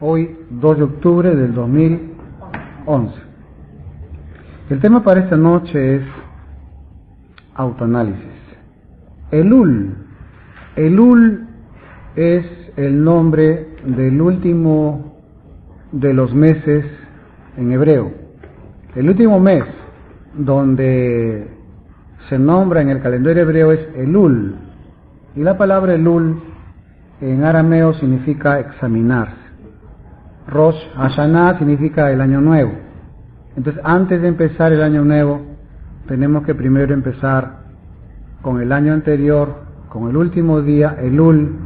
Hoy 2 de octubre del 2011. El tema para esta noche es autoanálisis. Elul es el nombre del último de los meses en hebreo. El último mes donde se nombra en el calendario hebreo es Elul, y la palabra Elul en arameo significa examinarse. Rosh Hashanah significa el año nuevo. Entonces, antes de empezar el año nuevo, tenemos que primero empezar con el año anterior, con el último día. Elul,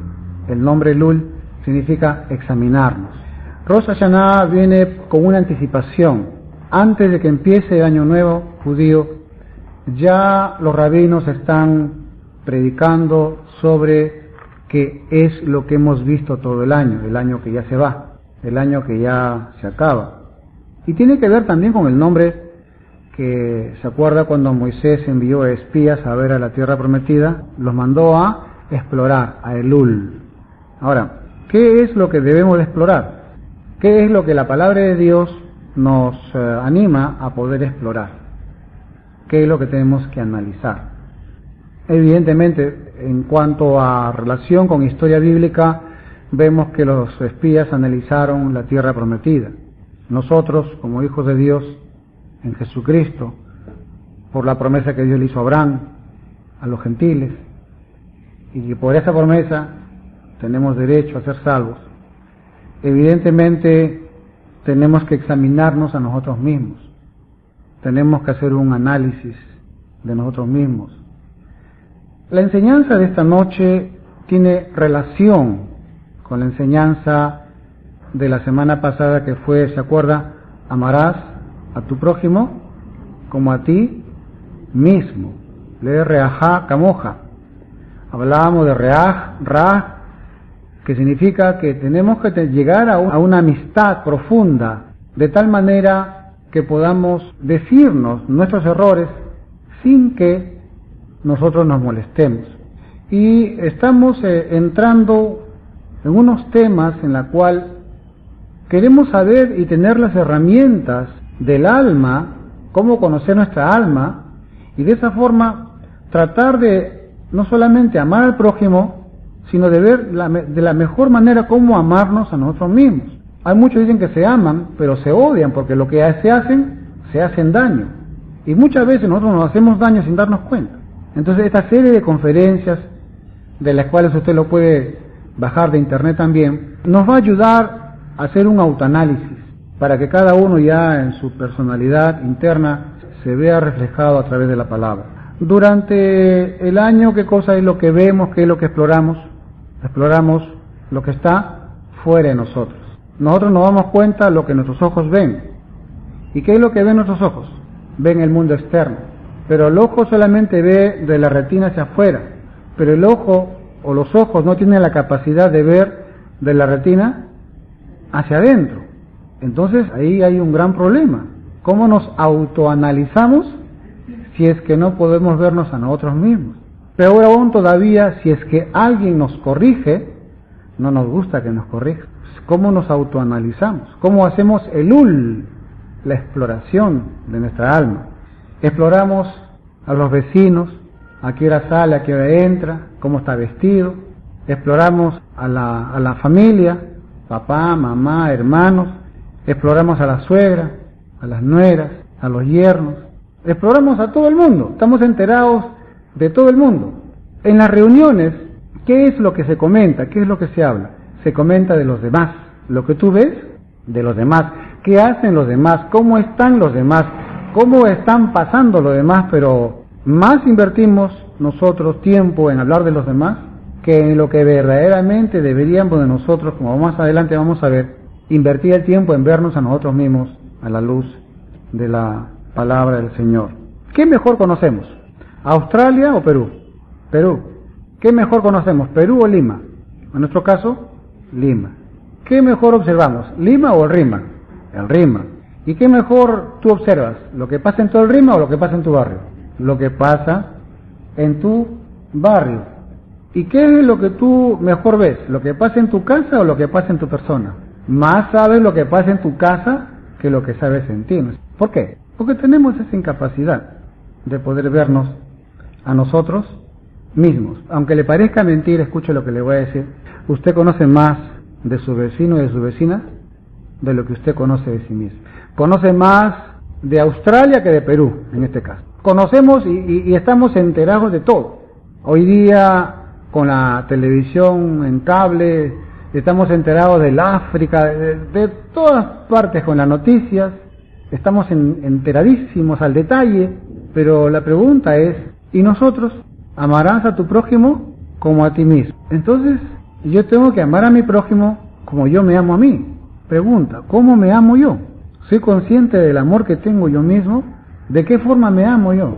el nombre Elul significa examinarnos. Rosh Hashanah viene con una anticipación. Antes de que empiece el año nuevo judío, ya los rabinos están predicando sobre qué es lo que hemos visto todo el año que ya se va, el año que ya se acaba. Y tiene que ver también con el nombre que se acuerda cuando Moisés envió a espías a ver a la tierra prometida, los mandó a explorar, a Elul. Ahora, ¿qué es lo que debemos de explorar? ¿Qué es lo que la palabra de Dios nos anima a poder explorar? ¿Qué es lo que tenemos que analizar? Evidentemente, en cuanto a relación con historia bíblica, vemos que los espías analizaron la tierra prometida. Nosotros, como hijos de Dios en Jesucristo, por la promesa que Dios le hizo a Abraham, a los gentiles, y que por esa promesa tenemos derecho a ser salvos, evidentemente tenemos que examinarnos a nosotros mismos, tenemos que hacer un análisis de nosotros mismos. La enseñanza de esta noche tiene relación con la enseñanza de la semana pasada que fue, ¿se acuerda? Amarás a tu prójimo como a ti mismo. Le reajá camoja. Hablábamos de reaj, que significa que tenemos que llegar a una amistad profunda, de tal manera que podamos decirnos nuestros errores sin que nosotros nos molestemos. Y estamos entrando en unos temas en la cual queremos saber y tener las herramientas del alma, cómo conocer nuestra alma, y de esa forma tratar de no solamente amar al prójimo, sino de ver de la mejor manera cómo amarnos a nosotros mismos. Hay muchos que dicen que se aman, pero se odian, porque lo que se hacen daño. Y muchas veces nosotros nos hacemos daño sin darnos cuenta. Entonces, esta serie de conferencias, de las cuales usted lo puede bajar de internet también, nos va a ayudar a hacer un autoanálisis, para que cada uno ya en su personalidad interna se vea reflejado a través de la palabra. Durante el año, ¿qué cosa es lo que vemos? ¿Qué es lo que exploramos? Exploramos lo que está fuera de nosotros. Nosotros nos damos cuenta de lo que nuestros ojos ven. ¿Y qué es lo que ven nuestros ojos? Ven el mundo externo. Pero el ojo solamente ve de la retina hacia afuera. Pero el ojo o los ojos no tienen la capacidad de ver de la retina hacia adentro. Entonces ahí hay un gran problema. ¿Cómo nos autoanalizamos si es que no podemos vernos a nosotros mismos? Peor aún todavía, si es que alguien nos corrige, no nos gusta que nos corrija. ¿Cómo nos autoanalizamos? ¿Cómo hacemos Elul, la exploración de nuestra alma? Exploramos a los vecinos, a qué hora sale, a qué hora entra, cómo está vestido. Exploramos a la familia, papá, mamá, hermanos. Exploramos a la suegra, a las nueras, a los yernos. Exploramos a todo el mundo. Estamos enterados de todo el mundo. En las reuniones, ¿qué es lo que se comenta? ¿Qué es lo que se habla? Se comenta de los demás. Lo que tú ves, de los demás. ¿Qué hacen los demás? ¿Cómo están los demás? ¿Cómo están pasando los demás? Pero más invertimos nosotros tiempo en hablar de los demás que en lo que verdaderamente deberíamos de nosotros, como más adelante vamos a ver, invertir el tiempo en vernos a nosotros mismos a la luz de la palabra del Señor. ¿Qué mejor conocemos? ¿Australia o Perú? Perú. ¿Qué mejor conocemos? ¿Perú o Lima? En nuestro caso, Lima. ¿Qué mejor observamos? ¿Lima o el Rima? El Rima. ¿Y qué mejor tú observas? ¿Lo que pasa en todo el Rima o lo que pasa en tu barrio? Lo que pasa en tu barrio. ¿Y qué es lo que tú mejor ves? ¿Lo que pasa en tu casa o lo que pasa en tu persona? Más sabes lo que pasa en tu casa que lo que sabes en ti. ¿Por qué? Porque tenemos esa incapacidad de poder vernos a nosotros mismos. Aunque le parezca mentira, escuche lo que le voy a decir. Usted conoce más de su vecino y de su vecina de lo que usted conoce de sí mismo. Conoce más de Australia que de Perú, en este caso. Conocemos y estamos enterados de todo. Hoy día, con la televisión en cable, estamos enterados del África, de todas partes con las noticias, estamos enteradísimos al detalle, pero la pregunta es, ¿y nosotros? ¿Amarás a tu prójimo como a ti mismo? Entonces, yo tengo que amar a mi prójimo como yo me amo a mí. Pregunta, ¿cómo me amo yo? ¿Soy consciente del amor que tengo yo mismo? ¿De qué forma me amo yo?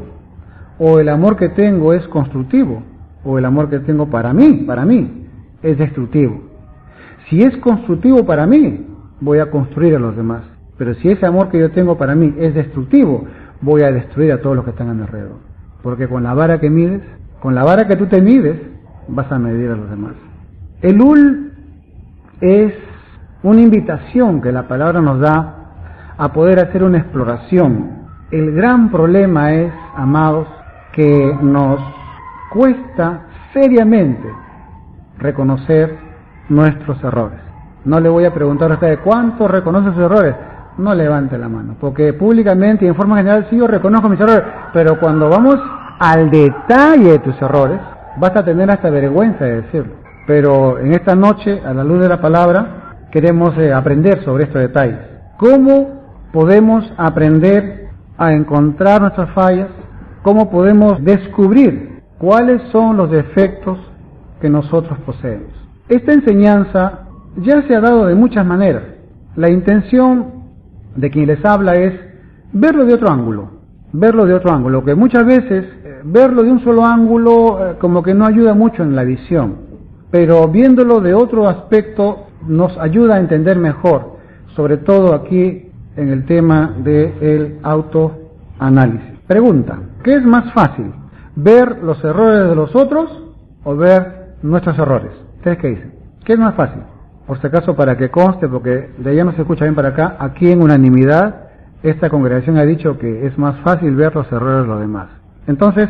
¿O el amor que tengo es constructivo? ¿O el amor que tengo para mí, es destructivo? Si es constructivo para mí, voy a construir a los demás. Pero si ese amor que yo tengo para mí es destructivo, voy a destruir a todos los que están a mi alrededor. Porque con la vara que mides, con la vara que tú te mides, vas a medir a los demás. Elul es una invitación que la palabra nos da a poder hacer una exploración. El gran problema es, amados, que nos cuesta seriamente reconocer nuestros errores. No le voy a preguntar a ustedes cuántos reconocen sus errores. No levante la mano, porque públicamente y en forma general sí yo reconozco mis errores, pero cuando vamos al detalle de tus errores, vas a tener hasta vergüenza de decirlo. Pero en esta noche, a la luz de la palabra, queremos aprender sobre estos detalles. ¿Cómo podemos aprender a encontrar nuestras fallas? ¿Cómo podemos descubrir cuáles son los defectos que nosotros poseemos? Esta enseñanza ya se ha dado de muchas maneras. La intención de quien les habla es verlo de otro ángulo, que muchas veces verlo de un solo ángulo como que no ayuda mucho en la visión, pero viéndolo de otro aspecto nos ayuda a entender mejor, sobre todo aquí en el tema del autoanálisis. Pregunta, ¿qué es más fácil? ¿Ver los errores de los otros o ver nuestros errores? ¿Ustedes qué dicen? ¿Qué es más fácil? Por si acaso, para que conste, porque de allá no se escucha bien para acá, aquí en unanimidad esta congregación ha dicho que es más fácil ver los errores de los demás. Entonces,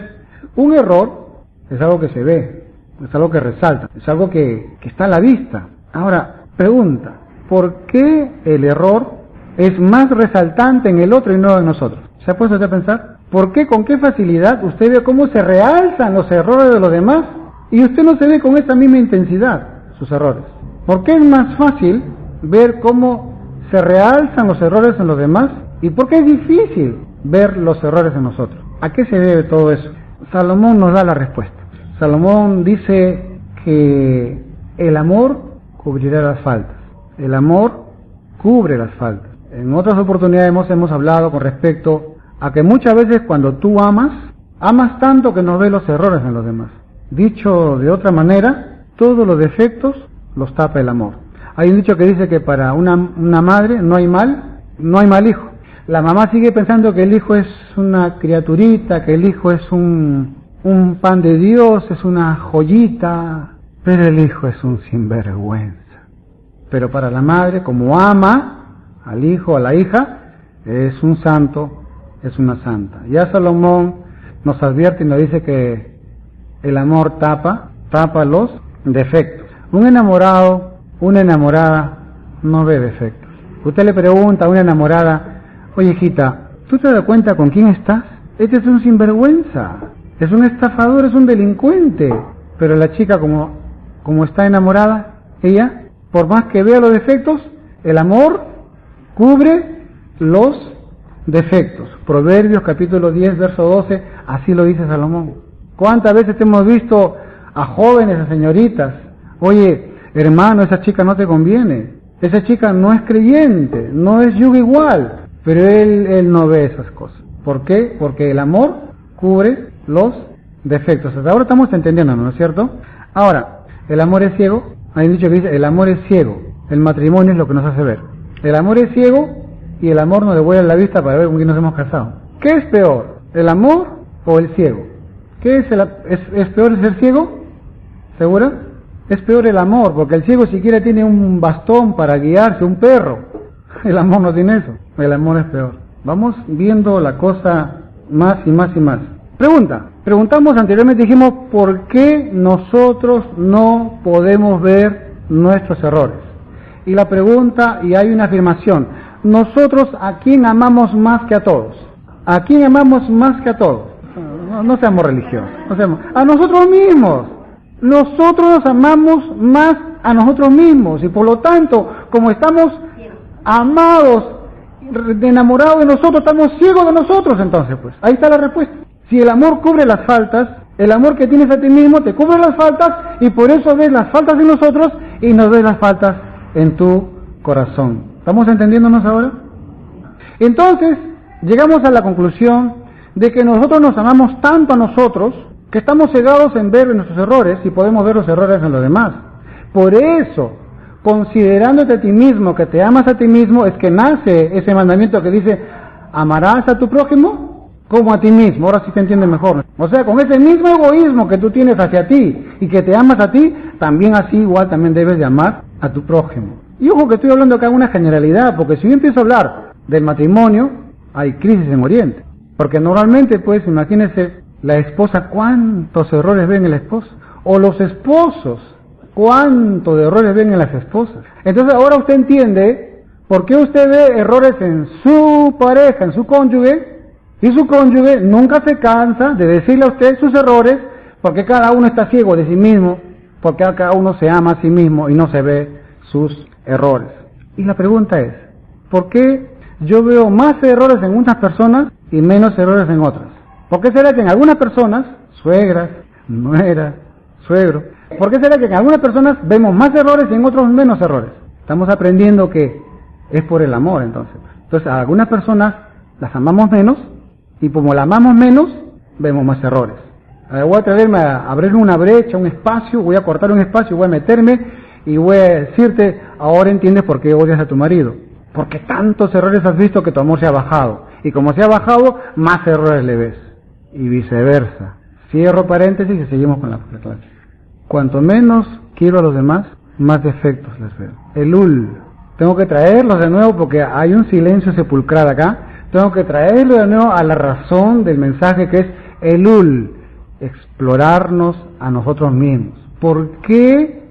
un error es algo que se ve, es algo que resalta, es algo que está a la vista. Ahora, pregunta, ¿por qué el error es más resaltante en el otro y no en nosotros? ¿Se ha puesto usted a pensar? ¿Por qué, con qué facilidad usted ve cómo se realzan los errores de los demás y usted no se ve con esa misma intensidad sus errores? ¿Por qué es más fácil ver cómo se realzan los errores en los demás? ¿Y por qué es difícil ver los errores en nosotros? ¿A qué se debe todo eso? Salomón nos da la respuesta. Salomón dice que el amor cubrirá las faltas. El amor cubre las faltas. En otras oportunidades hemos hablado con respecto a que muchas veces cuando tú amas tanto que no ves los errores en los demás. Dicho de otra manera, todos los defectos los tapa el amor. Hay un dicho que dice que para una madre no hay mal hijo. La mamá sigue pensando que el hijo es una criaturita, que el hijo es un pan de Dios, es una joyita, pero el hijo es un sinvergüenza. Pero para la madre, como ama al hijo, a la hija, es un santo, es una santa. Ya Salomón nos advierte y nos dice que el amor tapa los defectos. Un enamorado, una enamorada, no ve defectos. Usted le pregunta a una enamorada, oye hijita, ¿tú te das cuenta con quién estás? Este es un sinvergüenza, es un estafador, es un delincuente. Pero la chica como está enamorada, ella, por más que vea los defectos, el amor cubre los defectos. Proverbios capítulo 10, verso 12, así lo dice Salomón. ¿Cuántas veces hemos visto a jóvenes, a señoritas? Oye, hermano, esa chica no te conviene, esa chica no es creyente, no es yugo igual, pero él no ve esas cosas. ¿Por qué? Porque el amor cubre los defectos. Hasta ahora estamos entendiendo, ¿no es cierto? Ahora, el amor es ciego. Hay un dicho que dice, el amor es ciego, el matrimonio es lo que nos hace ver. El amor es ciego y el amor nos devuelve la vista para ver con quién nos hemos casado. ¿Qué es peor, el amor o el ciego? ¿Qué es peor ser ciego? ¿Segura? Es peor el amor, porque el ciego siquiera tiene un bastón para guiarse, un perro. El amor no tiene eso, el amor es peor. Vamos viendo la cosa más y más y más. Preguntamos anteriormente, dijimos, ¿por qué nosotros no podemos ver nuestros errores? Y la pregunta, y hay una afirmación, nosotros ¿a quién amamos más que a todos? ¿A quién amamos más que a todos? No seamos religiosos, a nosotros mismos. Nosotros nos amamos más a nosotros mismos y por lo tanto, como estamos amados, enamorados de nosotros, estamos ciegos de nosotros. Entonces, pues, ahí está la respuesta. Si el amor cubre las faltas, el amor que tienes a ti mismo te cubre las faltas y por eso ves las faltas en nosotros y no ves las faltas en tu corazón. ¿Estamos entendiéndonos ahora? Entonces, llegamos a la conclusión de que nosotros nos amamos tanto a nosotros que estamos cegados en ver nuestros errores y podemos ver los errores en los demás. Por eso, considerándote a ti mismo, que te amas a ti mismo, es que nace ese mandamiento que dice, amarás a tu prójimo como a ti mismo. Ahora sí te entiende mejor. O sea, con ese mismo egoísmo que tú tienes hacia ti y que te amas a ti, también así igual también debes de amar a tu prójimo. Y ojo que estoy hablando acá de una generalidad, porque si yo empiezo a hablar del matrimonio, hay crisis en Oriente. Porque normalmente, pues, imagínense, la esposa, ¿cuántos errores ven en la esposa? O los esposos, ¿cuántos errores ven en las esposas? Entonces ahora usted entiende por qué usted ve errores en su pareja, en su cónyuge, y su cónyuge nunca se cansa de decirle a usted sus errores, porque cada uno está ciego de sí mismo, porque cada uno se ama a sí mismo y no se ve sus errores. Y la pregunta es, ¿por qué yo veo más errores en unas personas y menos errores en otras? ¿Por qué será que en algunas personas, suegras, nueras, suegros, por qué será que en algunas personas vemos más errores y en otros menos errores? Estamos aprendiendo que es por el amor, entonces. Entonces, a algunas personas las amamos menos y como las amamos menos, vemos más errores. Voy a atreverme a abrir una brecha, un espacio, voy a cortar un espacio, voy a meterme y voy a decirte, ahora entiendes por qué odias a tu marido. Porque tantos errores has visto que tu amor se ha bajado. Y como se ha bajado, más errores le ves. Y viceversa. Cierro paréntesis y seguimos con la clase. Cuanto menos quiero a los demás, más defectos les veo. Elul. Tengo que traerlos de nuevo porque hay un silencio sepulcral acá. Tengo que traerlos de nuevo a la razón del mensaje que es Elul. Explorarnos a nosotros mismos. ¿Por qué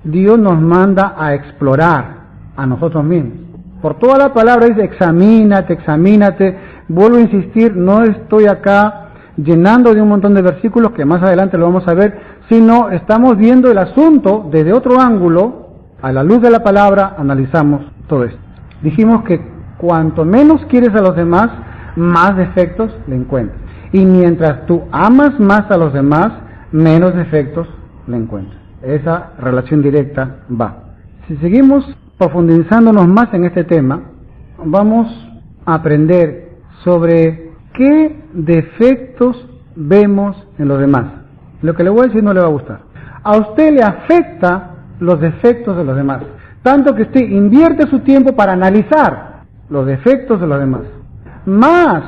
Dios nos manda a explorar a nosotros mismos? Por toda la palabra dice examínate, examínate. Vuelvo a insistir, no estoy acá llenando de un montón de versículos que más adelante lo vamos a ver, sino estamos viendo el asunto desde otro ángulo, a la luz de la palabra, analizamos todo esto. Dijimos que cuanto menos quieres a los demás, más defectos le encuentras. Y mientras tú amas más a los demás, menos defectos le encuentras. Esa relación directa va. Si seguimos profundizándonos más en este tema, vamos a aprender sobre qué defectos vemos en los demás. Lo que le voy a decir no le va a gustar. A usted le afecta los defectos de los demás, tanto que usted invierte su tiempo para analizar los defectos de los demás. Más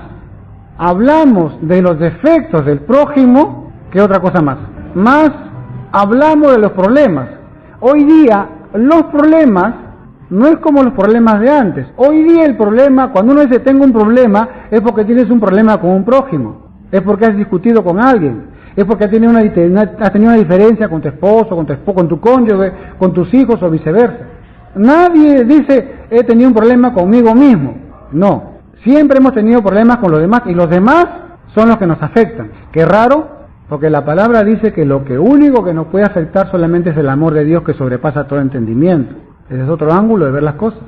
hablamos de los defectos del prójimo que otra cosa más. Más hablamos de los problemas. Hoy día los problemas no es como los problemas de antes. Hoy día el problema, cuando uno dice tengo un problema, es porque tienes un problema con un prójimo, es porque has discutido con alguien, es porque has tenido una diferencia con tu esposo, con tu cónyuge, con tus hijos o viceversa. Nadie dice he tenido un problema conmigo mismo. No, siempre hemos tenido problemas con los demás y los demás son los que nos afectan. Qué raro, porque la palabra dice que lo único que nos puede afectar solamente es el amor de Dios que sobrepasa todo entendimiento. Ese es otro ángulo de ver las cosas.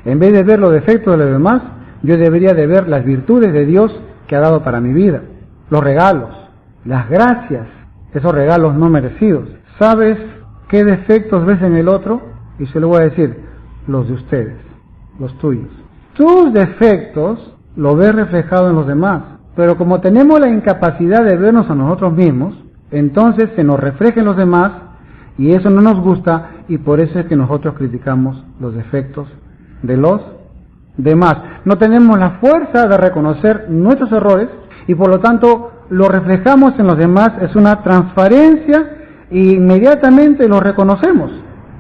En vez de ver los defectos de los demás, yo debería de ver las virtudes de Dios que ha dado para mi vida, los regalos, las gracias, esos regalos no merecidos. ¿Sabes qué defectos ves en el otro? Y se lo voy a decir, los de ustedes, los tuyos. Tus defectos los ves reflejados en los demás, pero como tenemos la incapacidad de vernos a nosotros mismos, entonces se nos refleja en los demás y eso no nos gusta y por eso es que nosotros criticamos los defectos de los demás. No tenemos la fuerza de reconocer nuestros errores y por lo tanto lo reflejamos en los demás. Es una transparencia y inmediatamente los reconocemos,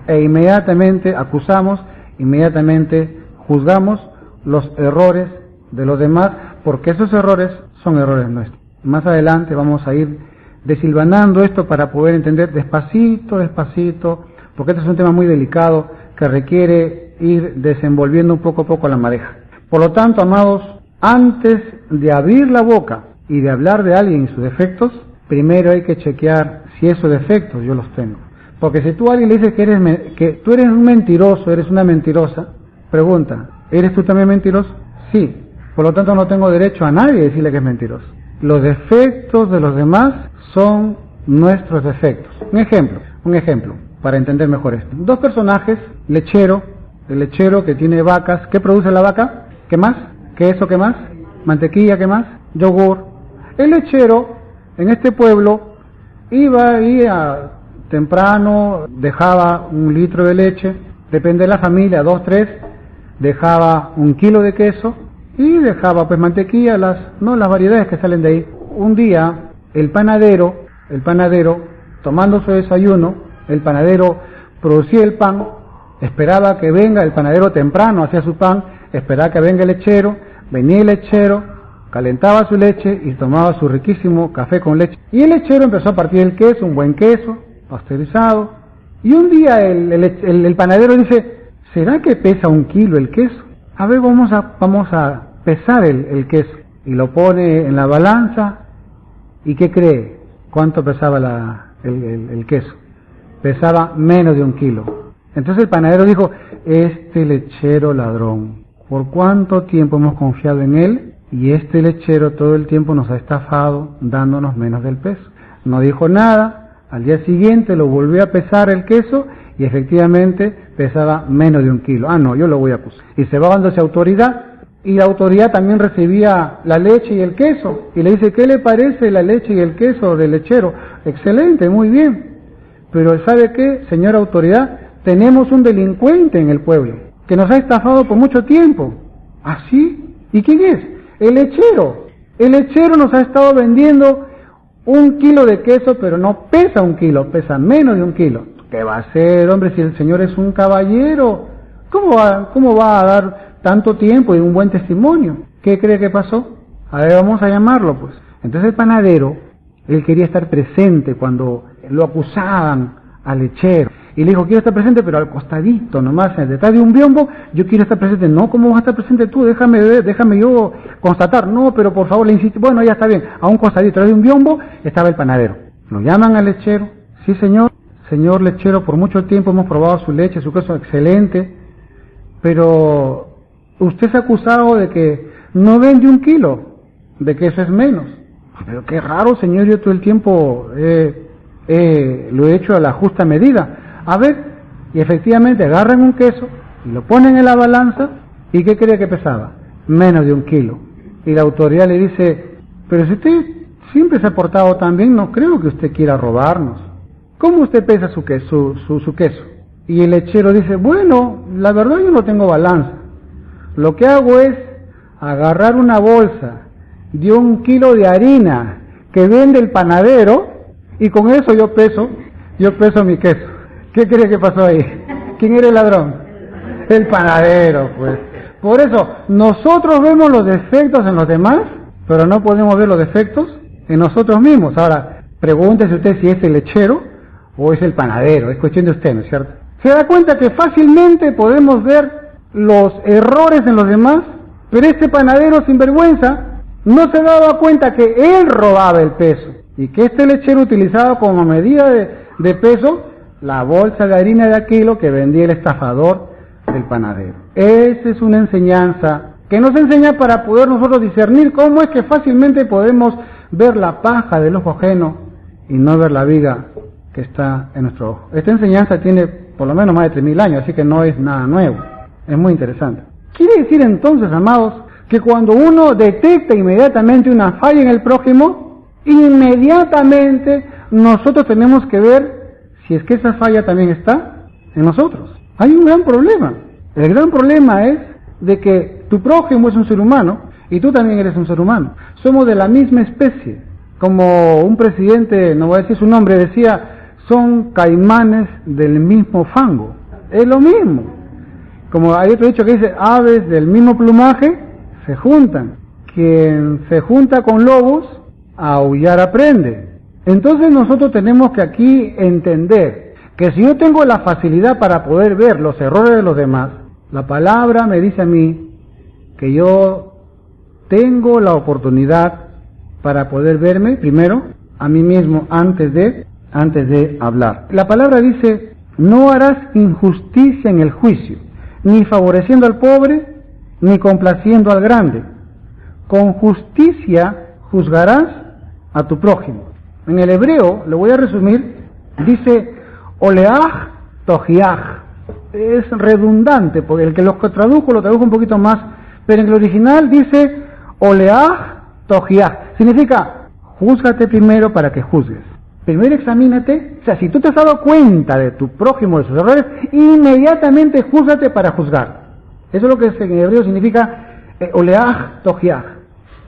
e inmediatamente acusamos, inmediatamente juzgamos los errores de los demás, porque esos errores son errores nuestros. Más adelante vamos a ir desilvanando esto para poder entender despacito, despacito, porque este es un tema muy delicado que requiere ir desenvolviendo un poco a poco la madeja. Por lo tanto, amados, antes de abrir la boca y de hablar de alguien y sus defectos, primero hay que chequear si esos defectos yo los tengo. Porque si tú a alguien le dices que tú eres un mentiroso, eres una mentirosa, pregunta, ¿eres tú también mentiroso? Sí. Por lo tanto, no tengo derecho a nadie a decirle que es mentiroso. Los defectos de los demás son nuestros defectos. Un ejemplo, para entender mejor esto. Dos personajes, lechero, el lechero que tiene vacas. ¿Qué produce la vaca? ¿Qué más? ¿Queso? ¿Qué más? ¿Mantequilla? ¿Qué más? Yogur. El lechero, en este pueblo, iba ahí temprano, dejaba 1 litro de leche, depende de la familia, 2, 3, dejaba 1 kilo de queso y dejaba pues mantequilla, las variedades que salen de ahí. Un día, el panadero, tomando su desayuno, el panadero producía el pan, esperaba que venga el panadero temprano, hacía su pan, esperaba que venga el lechero, venía el lechero, calentaba su leche y tomaba su riquísimo café con leche. Y el lechero empezó a partir el queso, un buen queso, pasteurizado. Y un día el panadero dice, ¿será que pesa 1 kilo el queso? A ver, vamos a pesar el queso. Y lo pone en la balanza. ¿Y qué cree? ¿Cuánto pesaba el queso? Pesaba menos de 1 kilo. Entonces el panadero dijo, este lechero ladrón, ¿por cuánto tiempo hemos confiado en él? Y este lechero todo el tiempo nos ha estafado dándonos menos del peso. No dijo nada. Al día siguiente lo volvió a pesar el queso y efectivamente pesaba menos de 1 kilo. No, yo lo voy a acusar. Y se va dándose autoridad, y la autoridad también recibía la leche y el queso. Y le dice, ¿qué le parece la leche y el queso del lechero? Excelente, muy bien. Pero ¿sabe qué, señora autoridad? Tenemos un delincuente en el pueblo que nos ha estafado por mucho tiempo. ¿Ah, sí? ¿Y quién es? El lechero. El lechero nos ha estado vendiendo 1 kilo de queso, pero no pesa 1 kilo, pesa menos de 1 kilo. ¿Qué va a hacer, hombre, si el señor es un caballero? ¿Cómo va a dar tanto tiempo y un buen testimonio? ¿Qué cree que pasó? A ver, vamos a llamarlo, pues. Entonces el panadero, él quería estar presente cuando lo acusaban al lechero. Y le dijo, quiero estar presente, pero al costadito, nomás, detrás de un biombo, yo quiero estar presente. No, ¿cómo vas a estar presente tú? Déjame yo constatar. No, pero por favor, le insistí. Bueno, ya está bien. A un costadito, detrás de un biombo, estaba el panadero. Lo llaman al lechero. Sí, señor. Señor lechero, por mucho tiempo hemos probado su leche, su queso, excelente. Pero usted se ha acusado de que no vende 1 kilo, de que eso es menos. Pero qué raro, señor, yo todo el tiempo lo he hecho a la justa medida. A ver, y efectivamente agarran un queso y lo ponen en la balanza, ¿y qué cree que pesaba? Menos de 1 kilo. Y la autoridad le dice, pero si usted siempre se ha portado tan bien, no creo que usted quiera robarnos. ¿Cómo usted pesa su queso? Y el lechero dice, bueno, la verdad yo no tengo balanza. Lo que hago es agarrar una bolsa de 1 kilo de harina que vende el panadero y con eso yo peso mi queso. ¿Qué cree que pasó ahí? ¿Quién era el ladrón? El panadero, pues. Por eso, nosotros vemos los defectos en los demás, pero no podemos ver los defectos en nosotros mismos. Ahora, pregúntese usted si es el lechero o es el panadero. Es cuestión de usted, ¿no es cierto? Se da cuenta que fácilmente podemos ver los errores en los demás, pero este panadero sinvergüenza no se daba cuenta que él robaba el peso y que este lechero utilizaba como medida de peso la bolsa de harina de 1 kilo que vendía el estafador del panadero. Esa es una enseñanza que nos enseña para poder nosotros discernir cómo es que fácilmente podemos ver la paja del ojo ajeno y no ver la viga que está en nuestro ojo. Esta enseñanza tiene por lo menos más de 3000 años, así que no es nada nuevo. Es muy interesante. Quiere decir entonces, amados, que cuando uno detecta inmediatamente una falla en el prójimo, inmediatamente nosotros tenemos que ver si es que esa falla también está en nosotros. Hay un gran problema. El gran problema es de que tu prójimo es un ser humano y tú también eres un ser humano. Somos de la misma especie. Como un presidente, no voy a decir su nombre, decía, son caimanes del mismo fango. Es lo mismo. Como hay otro dicho que dice, aves del mismo plumaje se juntan. Quien se junta con lobos, a aullar aprende. Entonces nosotros tenemos que aquí entender que si yo tengo la facilidad para poder ver los errores de los demás, la palabra me dice a mí que yo tengo la oportunidad para poder verme primero a mí mismo antes de hablar. La palabra dice, no harás injusticia en el juicio, ni favoreciendo al pobre, ni complaciendo al grande. Con justicia juzgarás a tu prójimo. En el hebreo, lo voy a resumir, dice oleaj tojiaj. Es redundante, porque el que lo tradujo lo tradujo un poquito más, pero en el original dice oleaj tojiaj. Significa, júzgate primero para que juzgues. Primero examínate, o sea, si tú te has dado cuenta de tu prójimo, de sus errores, inmediatamente júzgate para juzgar. Eso es lo que en hebreo significa oleaj tojiaj.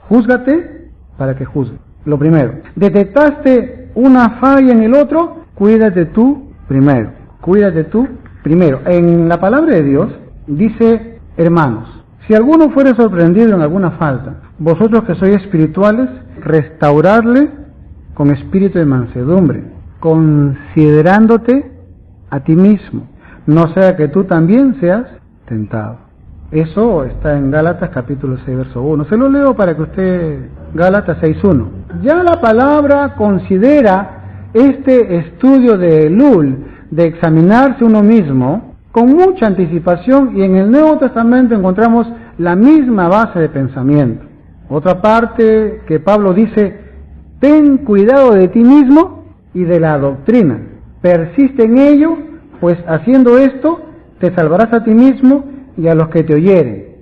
Júzgate para que juzgues. Lo primero. Detectaste una falla en el otro, cuídate tú primero. Cuídate tú primero. En la palabra de Dios dice, hermanos, si alguno fuere sorprendido en alguna falta, vosotros que sois espirituales, restaurarle con espíritu de mansedumbre, considerándote a ti mismo, no sea que tú también seas tentado. Eso está en Gálatas capítulo 6, verso 1. Se lo leo para que usted, Gálatas 6:1. Ya la palabra considera este estudio de Elul, de examinarse uno mismo, con mucha anticipación, y en el Nuevo Testamento encontramos la misma base de pensamiento. Otra parte que Pablo dice, ten cuidado de ti mismo y de la doctrina. Persiste en ello, pues haciendo esto te salvarás a ti mismo y a los que te oyeren.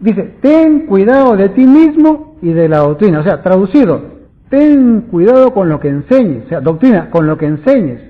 Dice, ten cuidado de ti mismo y de la doctrina. O sea, traducido, ten cuidado con lo que enseñes. O sea, doctrina, con lo que enseñes.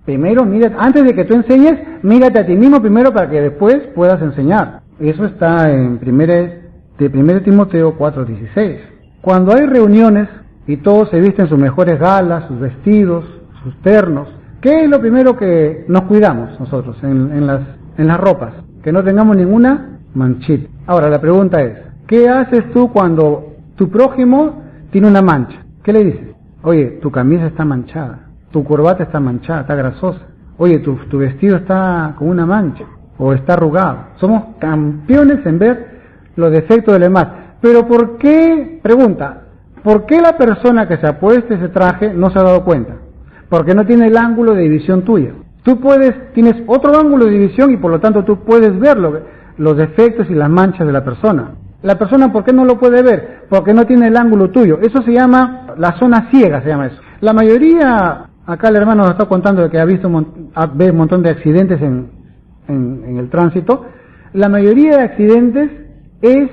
Primero, mírate, antes de que tú enseñes, mírate a ti mismo primero para que después puedas enseñar. Eso está en 1 Timoteo 4:16. Cuando hay reuniones y todos se visten sus mejores galas, sus vestidos, sus ternos, ¿qué es lo primero que nos cuidamos nosotros en las ropas? Que no tengamos ninguna manchita. Ahora, la pregunta es, ¿qué haces tú cuando tu prójimo tiene una mancha? ¿Qué le dices? Oye, tu camisa está manchada, tu corbata está manchada, está grasosa. Oye, tu vestido está con una mancha o está arrugado. Somos campeones en ver los defectos de los demás. Pero ¿por qué? Pregunta, ¿por qué la persona que se ha puesto ese traje no se ha dado cuenta? Porque no tiene el ángulo de visión tuya. Tú tienes otro ángulo de división y por lo tanto tú puedes ver los defectos y las manchas de la persona. La persona, ¿por qué no lo puede ver? Porque no tiene el ángulo tuyo. Eso se llama la zona ciega, se llama eso. La mayoría, acá el hermano nos está contando de que ve un montón de accidentes en el tránsito. La mayoría de accidentes es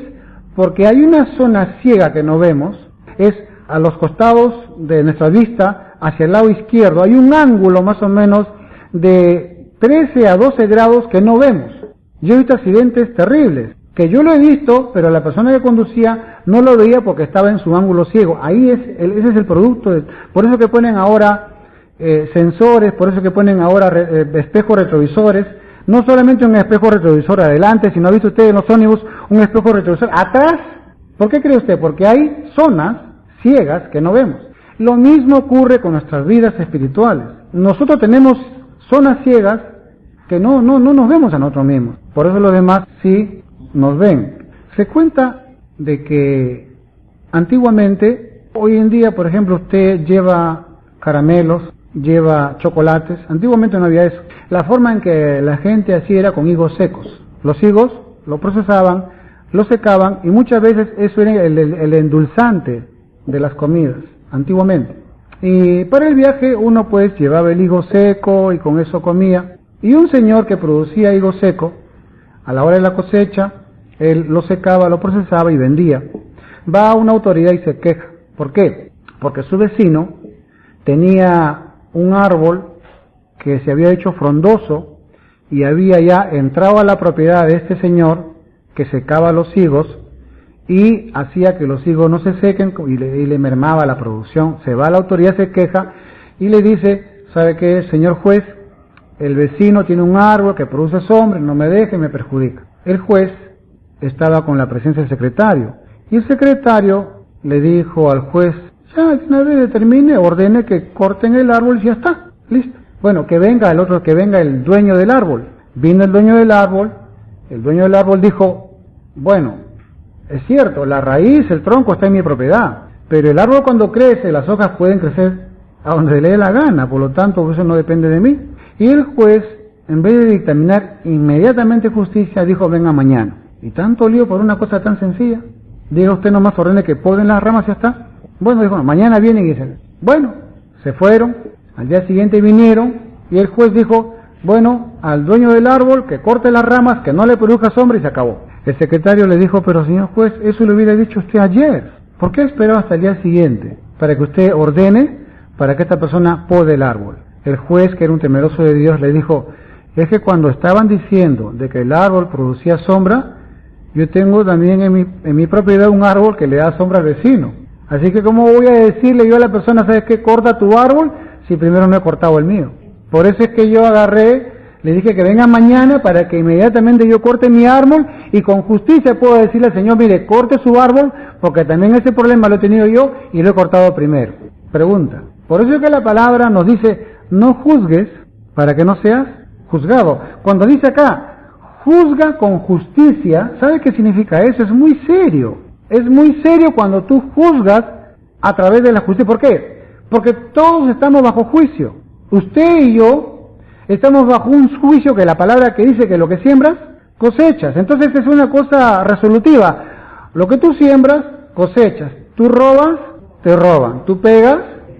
porque hay una zona ciega que no vemos, es a los costados de nuestra vista, hacia el lado izquierdo, hay un ángulo más o menos de 13 a 12 grados que no vemos. Yo he visto accidentes terribles, que yo lo he visto, pero la persona que conducía no lo veía porque estaba en su ángulo ciego. Ese es el producto. Por eso que ponen ahora sensores, por eso que ponen ahora espejos retrovisores. No solamente un espejo retrovisor adelante, sino ha visto usted en los ómnibus un espejo retrovisor atrás. ¿Por qué cree usted? Porque hay zonas ciegas que no vemos. Lo mismo ocurre con nuestras vidas espirituales. Nosotros tenemos zonas ciegas que no nos vemos a nosotros mismos. Por eso los demás sí nos ven. Se cuenta de que antiguamente, hoy en día, por ejemplo, usted lleva caramelos, lleva chocolates. Antiguamente no había eso. La forma en que la gente hacía era con higos secos. Los higos lo procesaban, lo secaban y muchas veces eso era el endulzante de las comidas, antiguamente. Y para el viaje uno pues llevaba el higo seco y con eso comía. Y un señor que producía higo seco, a la hora de la cosecha, él lo secaba, lo procesaba y vendía. Va a una autoridad y se queja. ¿Por qué? Porque su vecino tenía un árbol que se había hecho frondoso y había ya entrado a la propiedad de este señor que secaba los higos y hacía que los higos no se sequen y le mermaba la producción. Se va a la autoridad, se queja y le dice, ¿sabe qué, señor juez? El vecino tiene un árbol que produce sombra, no me deje, me perjudica. El juez estaba con la presencia del secretario, y el secretario le dijo al juez, ya una vez determine, ordene que corten el árbol y ya está, listo. Bueno, que venga el dueño del árbol. Vino el dueño del árbol dijo, bueno, es cierto, la raíz, el tronco está en mi propiedad, pero el árbol cuando crece, las hojas pueden crecer a donde le dé la gana, por lo tanto eso no depende de mí. Y el juez, en vez de dictaminar inmediatamente justicia, dijo, venga mañana. Y tanto lío por una cosa tan sencilla. Diga usted nomás, ordene que poden las ramas y ya está. Bueno, dijo, mañana vienen y dicen, bueno, se fueron, al día siguiente vinieron, y el juez dijo, bueno, al dueño del árbol que corte las ramas, que no le produzca sombra, y se acabó. El secretario le dijo, pero señor juez, eso lo hubiera dicho usted ayer. ¿Por qué esperó hasta el día siguiente? Para que usted ordene, para que esta persona pode el árbol. El juez, que era un temeroso de Dios, le dijo, es que cuando estaban diciendo de que el árbol producía sombra, yo tengo también en mi propiedad un árbol que le da sombra al vecino. Así que ¿cómo voy a decirle yo a la persona, sabes qué, corta tu árbol, si primero no he cortado el mío? Por eso es que yo agarré, le dije que venga mañana para que inmediatamente yo corte mi árbol y con justicia puedo decirle al Señor, mire, corte su árbol, porque también ese problema lo he tenido yo y lo he cortado primero. Pregunta. Por eso es que la palabra nos dice, no juzgues para que no seas juzgado. Cuando dice acá, juzga con justicia, ¿sabe qué significa eso? Es muy serio. Es muy serio cuando tú juzgas a través de la justicia. ¿Por qué? Porque todos estamos bajo juicio. Usted y yo estamos bajo un juicio que la palabra que dice que lo que siembras, cosechas. Entonces es una cosa resolutiva. Lo que tú siembras, cosechas. Tú robas, te roban. Tú pegas,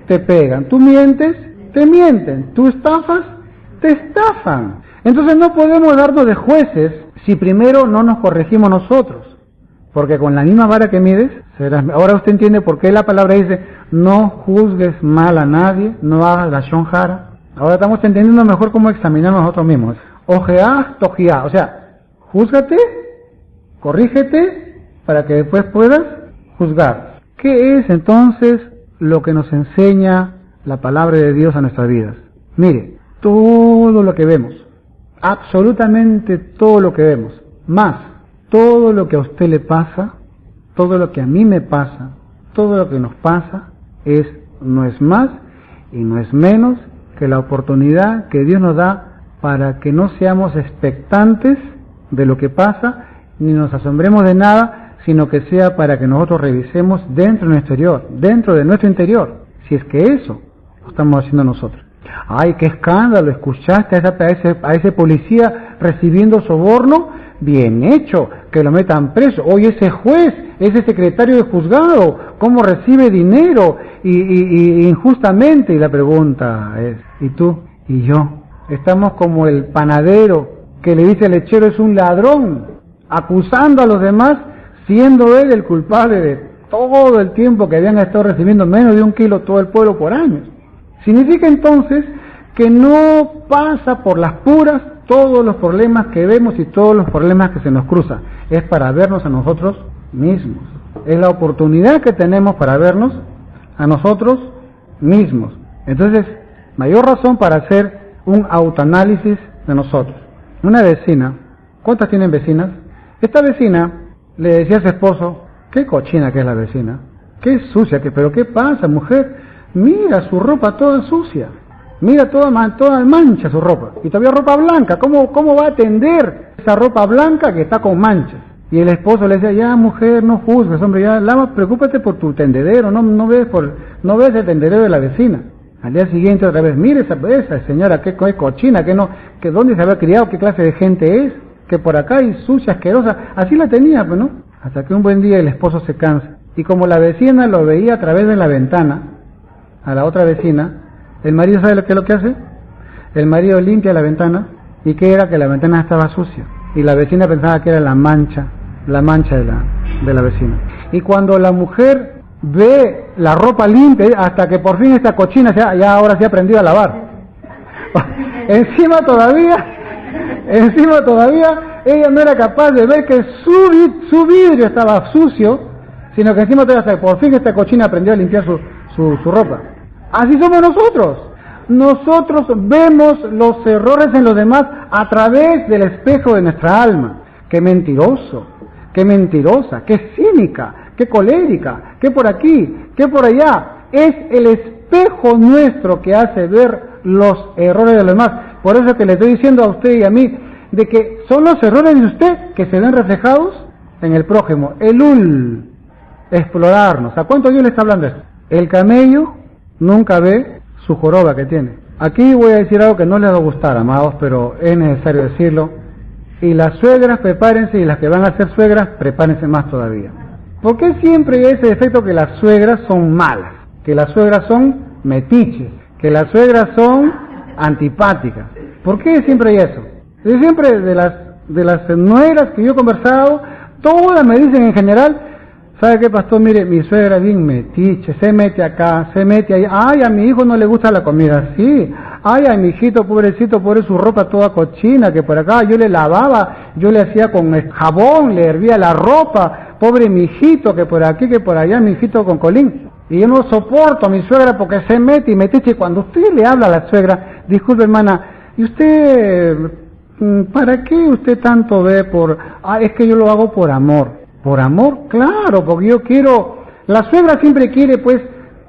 te pegan. Tú mientes, te mienten. Tú estafas, te estafan. Entonces no podemos darnos de jueces si primero no nos corregimos nosotros. Porque con la misma vara que mides, serás... Ahora usted entiende por qué la palabra dice, no juzgues mal a nadie, no hagas la shonjara. Ahora estamos entendiendo mejor cómo examinar nosotros mismos. Ojeá, tojiá. O sea, júzgate, corrígete, para que después puedas juzgar. ¿Qué es entonces lo que nos enseña la palabra de Dios a nuestras vidas? Mire, todo lo que vemos, absolutamente todo lo que vemos, más todo lo que a usted le pasa, todo lo que a mí me pasa, todo lo que nos pasa, no es más y no es menos que la oportunidad que Dios nos da para que no seamos expectantes de lo que pasa, ni nos asombremos de nada, sino que sea para que nosotros revisemos dentro de nuestro interior, si es que eso lo estamos haciendo nosotros. Ay, qué escándalo, escuchaste a ese policía recibiendo soborno, bien hecho, que lo metan preso. Oye, ese juez, ese secretario de juzgado, ¿cómo recibe dinero y injustamente? Y la pregunta es, ¿y tú y yo? Estamos como el panadero que le dice al lechero es un ladrón, acusando a los demás, siendo él el culpable de todo el tiempo que habían estado recibiendo menos de 1 kilo todo el pueblo por años. Significa entonces que no pasa por las puras todos los problemas que vemos y todos los problemas que se nos cruzan. Es para vernos a nosotros mismos. Es la oportunidad que tenemos para vernos a nosotros mismos. Entonces, mayor razón para hacer un autoanálisis de nosotros. Una vecina, ¿cuántas tienen vecinas? Esta vecina le decía a su esposo, qué cochina que es la vecina, qué sucia, pero qué pasa, mujer, mira su ropa toda sucia. Mira toda mancha su ropa, y todavía ropa blanca, ¿cómo va a atender esa ropa blanca que está con manchas? Y el esposo le decía, ya mujer, no juzgues, hombre, ya preocúpate por tu tendedero, no ves el tendedero de la vecina. Al día siguiente otra vez, mire esa señora, qué cochina, que dónde se había criado, qué clase de gente es, que por acá hay sucia, asquerosa, así la tenía, pues, ¿no? Hasta que un buen día el esposo se cansa, y como la vecina lo veía a través de la ventana, a la otra vecina, el marido, ¿sabe qué es lo que hace? El marido limpia la ventana, y que era que la ventana estaba sucia, y la vecina pensaba que era la mancha de la vecina. Y cuando la mujer ve la ropa limpia, hasta que por fin esta cochina ya ahora se ha aprendido a lavar. encima todavía, ella no era capaz de ver que su vidrio estaba sucio, sino que encima todavía por fin esta cochina aprendió a limpiar su ropa. Así somos nosotros. nosotros vemos los errores en los demás a través del espejo de nuestra alma. ¡Qué mentiroso! ¡Qué mentirosa! ¡Qué cínica! ¡Qué colérica! ¡Qué por aquí! ¡Qué por allá! Es el espejo nuestro que hace ver los errores de los demás. Por eso que le estoy diciendo a usted y a mí, de que son los errores de usted que se ven reflejados en el prójimo. Explorarnos. ¿A cuánto Dios le está hablando esto? El camello nunca ve su joroba que tiene. Aquí voy a decir algo que no les va a gustar, amados, pero es necesario decirlo. Y las suegras, prepárense, y las que van a ser suegras, prepárense más todavía. ¿Por qué siempre hay ese defecto que las suegras son malas? Que las suegras son metiches, que las suegras son antipáticas. ¿Por qué siempre hay eso? Yo siempre de las nueras que yo he conversado, todas me dicen en general, ¿sabe qué, pastor? Mire, mi suegra es bien metiche, se mete acá, se mete allá. Ay, a mi hijo no le gusta la comida así. Ay, a mi hijito, pobrecito, pobre su ropa toda cochina, que por acá yo le lavaba, yo le hacía con jabón, le hervía la ropa. Pobre mi hijito, que por aquí, que por allá, mi hijito con colín. Y yo no soporto a mi suegra porque se mete y metiche. Y cuando usted le habla a la suegra, disculpe hermana, ¿y usted, para qué usted tanto ve por, es que yo lo hago por amor? Por amor, claro, porque yo quiero, la suegra siempre quiere pues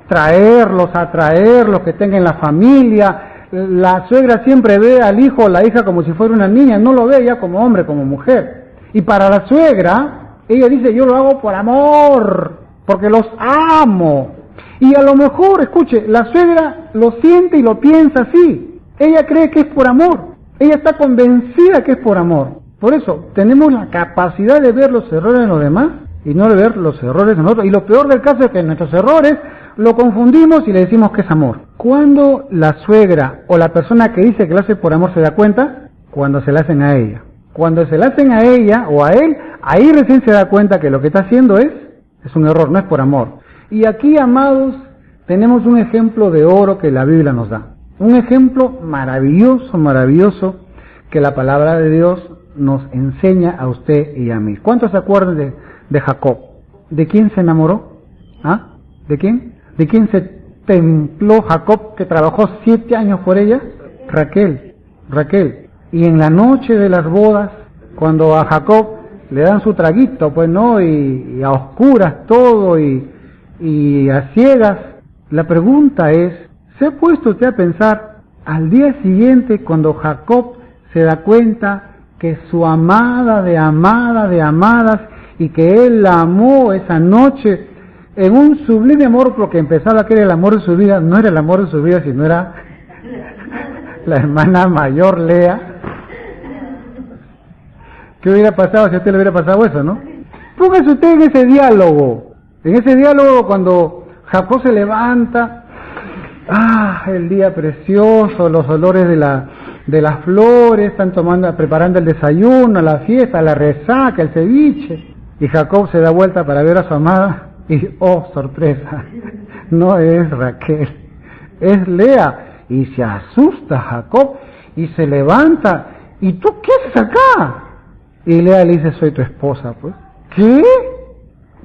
traerlos, atraerlos, que tengan la familia. La suegra siempre ve al hijo o la hija como si fuera una niña, no lo ve ya como hombre, como mujer. Y para la suegra, ella dice, yo lo hago por amor, porque los amo. Y a lo mejor, escuche, la suegra lo siente y lo piensa así. Ella cree que es por amor. Ella está convencida que es por amor. Por eso, tenemos la capacidad de ver los errores de los demás y no de ver los errores de nosotros. Y lo peor del caso es que nuestros errores lo confundimos y le decimos que es amor. ¿Cuándo la suegra o la persona que dice que lo hace por amor se da cuenta? Cuando se la hacen a ella. Cuando se la hacen a ella o a él, ahí recién se da cuenta que lo que está haciendo es un error, no es por amor. Y aquí, amados, tenemos un ejemplo de oro que la Biblia nos da. Un ejemplo maravilloso, maravilloso, que la palabra de Dios nos enseña a usted y a mí. ¿Cuántos se acuerdan de Jacob? ¿De quién se enamoró? ¿Ah? ¿De quién? ¿De quién se templó Jacob, que trabajó 7 años por ella? Raquel. Y en la noche de las bodas, cuando a Jacob le dan su traguito, pues no, y a oscuras todo, y a ciegas, la pregunta es, ¿se ha puesto usted a pensar al día siguiente cuando Jacob se da cuenta que su amada de amadas y que él la amó esa noche en un sublime amor, porque empezaba que era el amor de su vida? No era el amor de su vida, sino era la hermana mayor Lea. ¿Qué hubiera pasado si a usted le hubiera pasado eso, no? Póngase usted en ese diálogo cuando Jacob se levanta, el día precioso, los olores de las flores, están preparando el desayuno, la fiesta, la resaca, el ceviche, y Jacob se da vuelta para ver a su amada, y oh, sorpresa, no es Raquel, es Lea, y se asusta Jacob, y se levanta, ¿y tú qué haces acá? Y Lea le dice, soy tu esposa, pues. ¿Qué?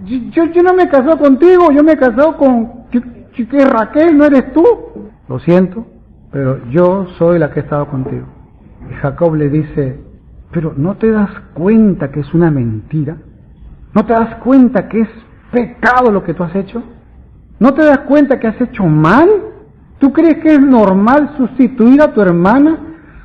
Yo no me he casado contigo, yo me he casado con... ¿Qué, Raquel, no eres tú? Lo siento, pero yo soy la que he estado contigo. Y Jacob le dice, pero ¿no te das cuenta que es una mentira? ¿No te das cuenta que es pecado lo que tú has hecho? ¿No te das cuenta que has hecho mal? ¿Tú crees que es normal sustituir a tu hermana?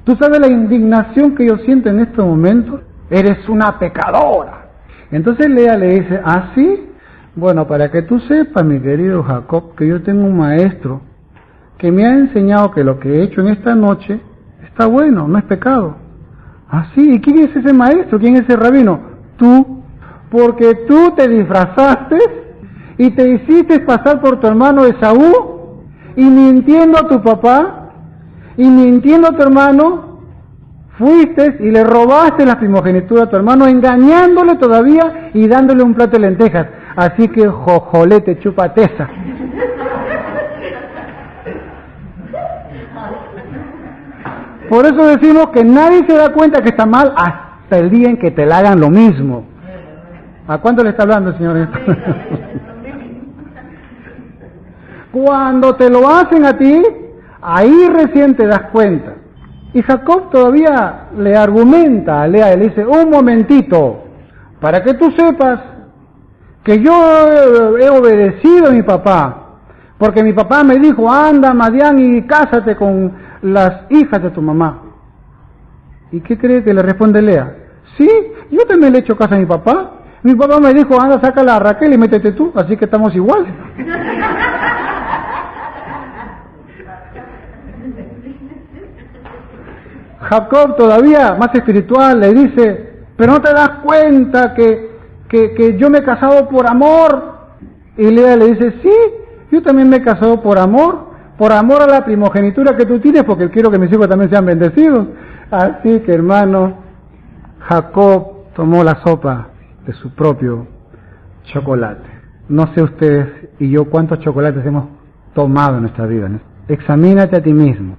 ¿Tú sabes la indignación que yo siento en estos momentos? Eres una pecadora. Entonces Lea le dice, ¿ah, sí? Bueno, para que tú sepas, mi querido Jacob, que yo tengo un maestro que me ha enseñado que lo que he hecho en esta noche está bueno, no es pecado. ¿Ah, sí? ¿Y quién es ese maestro? ¿Quién es ese rabino? Tú, porque tú te disfrazaste y te hiciste pasar por tu hermano Esaú, y mintiendo a tu papá y mintiendo a tu hermano, fuiste y le robaste la primogenitura a tu hermano, engañándole todavía y dándole un plato de lentejas. Así que jojolete, chupateza. Por eso decimos que nadie se da cuenta que está mal hasta el día en que te la hagan lo mismo. ¿A cuánto le está hablando, señor? Cuando te lo hacen a ti, Ahí recién te das cuenta. Y Jacob todavía le argumenta a Lea y le dice, un momentito, para que tú sepas que yo he obedecido a mi papá, porque mi papá me dijo, anda Madián y cásate con las hijas de tu mamá. ¿Y qué cree que le responde Lea? Sí, yo también le he hecho caso a mi papá. Mi papá me dijo, anda, sácala a Raquel y métete tú, así que estamos igual. Jacob todavía más espiritual le dice, pero no te das cuenta que yo me he casado por amor. Y Lea le dice, sí, yo también me he casado por amor a la primogenitura que tú tienes, porque quiero que mis hijos también sean bendecidos. Así que, hermano, Jacob tomó la sopa de su propio chocolate. No sé ustedes y yo cuántos chocolates hemos tomado en nuestra vida, ¿no? Examínate a ti mismo.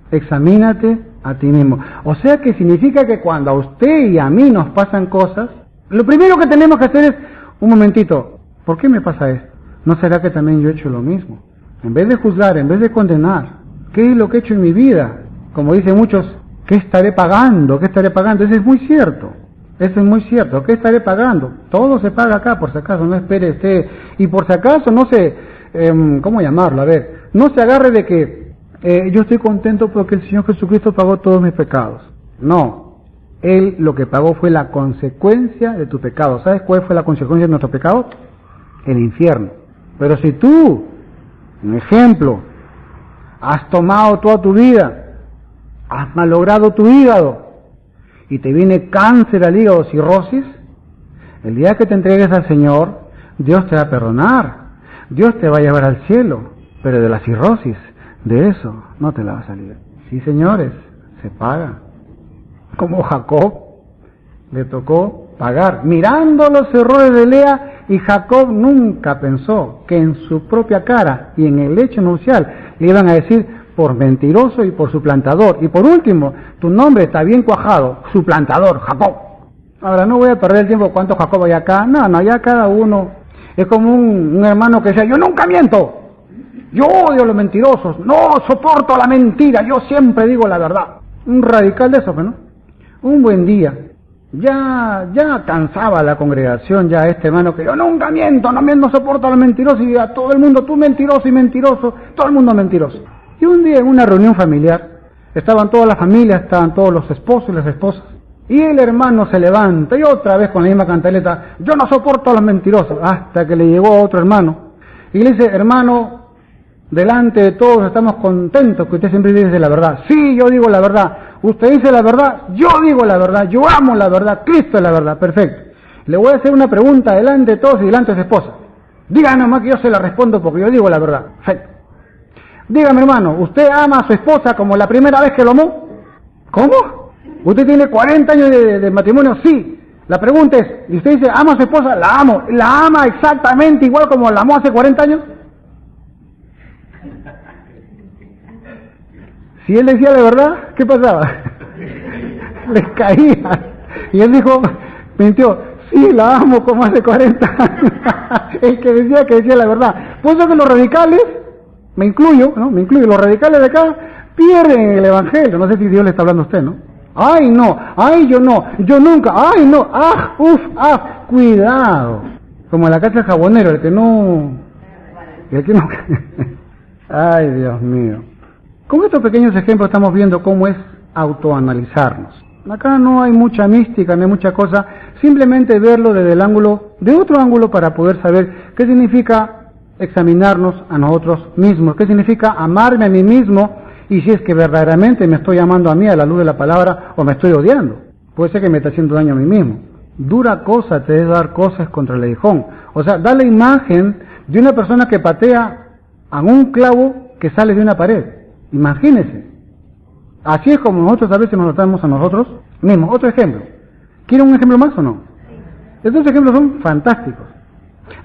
Examínate a ti mismo. O sea que significa que cuando a usted y a mí nos pasan cosas, lo primero que tenemos que hacer es, un momentito, ¿por qué me pasa esto? ¿No será que también yo he hecho lo mismo? En vez de juzgar, en vez de condenar, ¿qué es lo que he hecho en mi vida? Como dicen muchos, ¿qué estaré pagando? ¿Qué estaré pagando? Eso es muy cierto. Eso es muy cierto. ¿Qué estaré pagando? Todo se paga acá, por si acaso, no espere usted. Y por si acaso, no sé, ¿cómo llamarlo? A ver, no se agarre de que yo estoy contento porque el Señor Jesucristo pagó todos mis pecados. No. Él lo que pagó fue la consecuencia de tu pecado. ¿Sabes cuál fue la consecuencia de nuestro pecado? El infierno. Pero si tú, un ejemplo, has tomado toda tu vida, has malogrado tu hígado y te viene cáncer al hígado, cirrosis, el día que te entregues al Señor, Dios te va a perdonar, Dios te va a llevar al cielo, pero de la cirrosis, de eso no te la va a salir. Sí, señores, se paga. Como Jacob le tocó pagar, mirando los errores de Lea, y Jacob nunca pensó que en su propia cara y en el lecho nupcial le iban a decir por mentiroso y por suplantador. Y por último, tu nombre está bien cuajado, suplantador, Jacob. Ahora no voy a perder el tiempo cuánto Jacob hay acá, no, ya cada uno es como un hermano que decía, yo nunca miento, yo odio a los mentirosos, no soporto la mentira, yo siempre digo la verdad. Un radical de eso, ¿no? Un buen día, ya cansaba la congregación, ya este hermano que yo nunca miento, no soporto a los mentirosos, y a todo el mundo, tú mentiroso y mentiroso, todo el mundo mentiroso. Y un día en una reunión familiar, estaban todas las familias, estaban todos los esposos y las esposas, y el hermano se levanta y otra vez con la misma cantaleta, yo no soporto a los mentirosos, hasta que le llegó otro hermano, y le dice, hermano, delante de todos estamos contentos que usted siempre dice la verdad. Sí, yo digo la verdad. Usted dice la verdad, yo digo la verdad, yo amo la verdad, Cristo es la verdad. Perfecto. Le voy a hacer una pregunta delante de todos y delante de su esposa. Dígame nomás que yo se la respondo porque yo digo la verdad. Perfecto. Dígame, hermano, ¿usted ama a su esposa como la primera vez que lo amó? ¿Cómo? ¿Usted tiene 40 años de matrimonio? Sí. La pregunta es, ¿y usted dice, ama a su esposa? La amo. ¿La ama exactamente igual como la amó hace 40 años? Si él decía la verdad, ¿qué pasaba? Les caía. Y él dijo, mintió, sí, la amo como hace 40 años. El que decía la verdad. Por eso que los radicales, me incluyo, los radicales de acá pierden el evangelio. No sé si Dios le está hablando a usted, ¿no? Ay, no, ay, yo no, yo nunca, ay, no, cuidado. Como en la casa del jabonero, el que no. Ay, Dios mío. Con estos pequeños ejemplos estamos viendo cómo es autoanalizarnos. Acá no hay mucha mística, no hay mucha cosa, simplemente verlo desde de otro ángulo para poder saber qué significa examinarnos a nosotros mismos, qué significa amarme a mí mismo y si es que verdaderamente me estoy amando a mí a la luz de la palabra o me estoy odiando. Puede ser que me está haciendo daño a mí mismo. Dura cosa te es dar cosas contra el aguijón. O sea, da la imagen de una persona que patea a un clavo que sale de una pared. Imagínense. Así es como nosotros a veces nos tratamos a nosotros mismos. Otro ejemplo. ¿Quieren un ejemplo más o no? Estos ejemplos son fantásticos.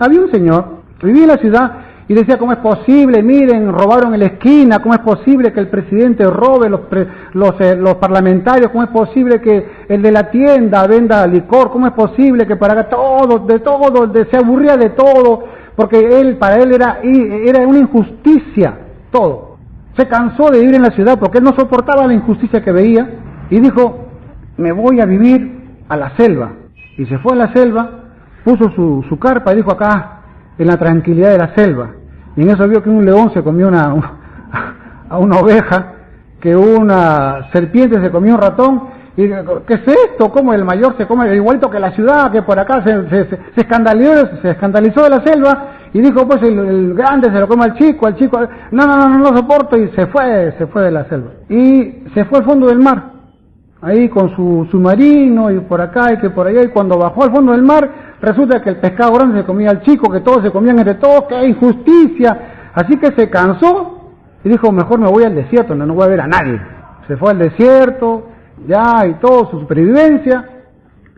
Había un señor, vivía en la ciudad y decía, ¿cómo es posible? Miren, robaron en la esquina, ¿cómo es posible que el presidente robe los parlamentarios? ¿Cómo es posible que el de la tienda venda licor? ¿Cómo es posible que para todo, se aburría de todo? Porque para él era una injusticia, todo. Se cansó de vivir en la ciudad porque él no soportaba la injusticia que veía y dijo, me voy a vivir a la selva. Y se fue a la selva, puso su carpa y dijo, acá, en la tranquilidad de la selva. Y en eso vio que un león se comió a una oveja, que una serpiente se comió un ratón. Y ¿qué es esto? ¿Cómo el mayor se come igualito que la ciudad? Que por acá se escandalizó de la selva y dijo, pues el grande se lo come al chico, no lo soporto, y se fue de la selva. Y se fue al fondo del mar, ahí con su submarino y por acá y que por allá, y cuando bajó al fondo del mar, resulta que el pescado grande se comía al chico, que todos se comían entre todos, ¡qué injusticia! Así que se cansó y dijo, mejor me voy al desierto, no voy a ver a nadie. Se fue al desierto, ya, y todo, su supervivencia,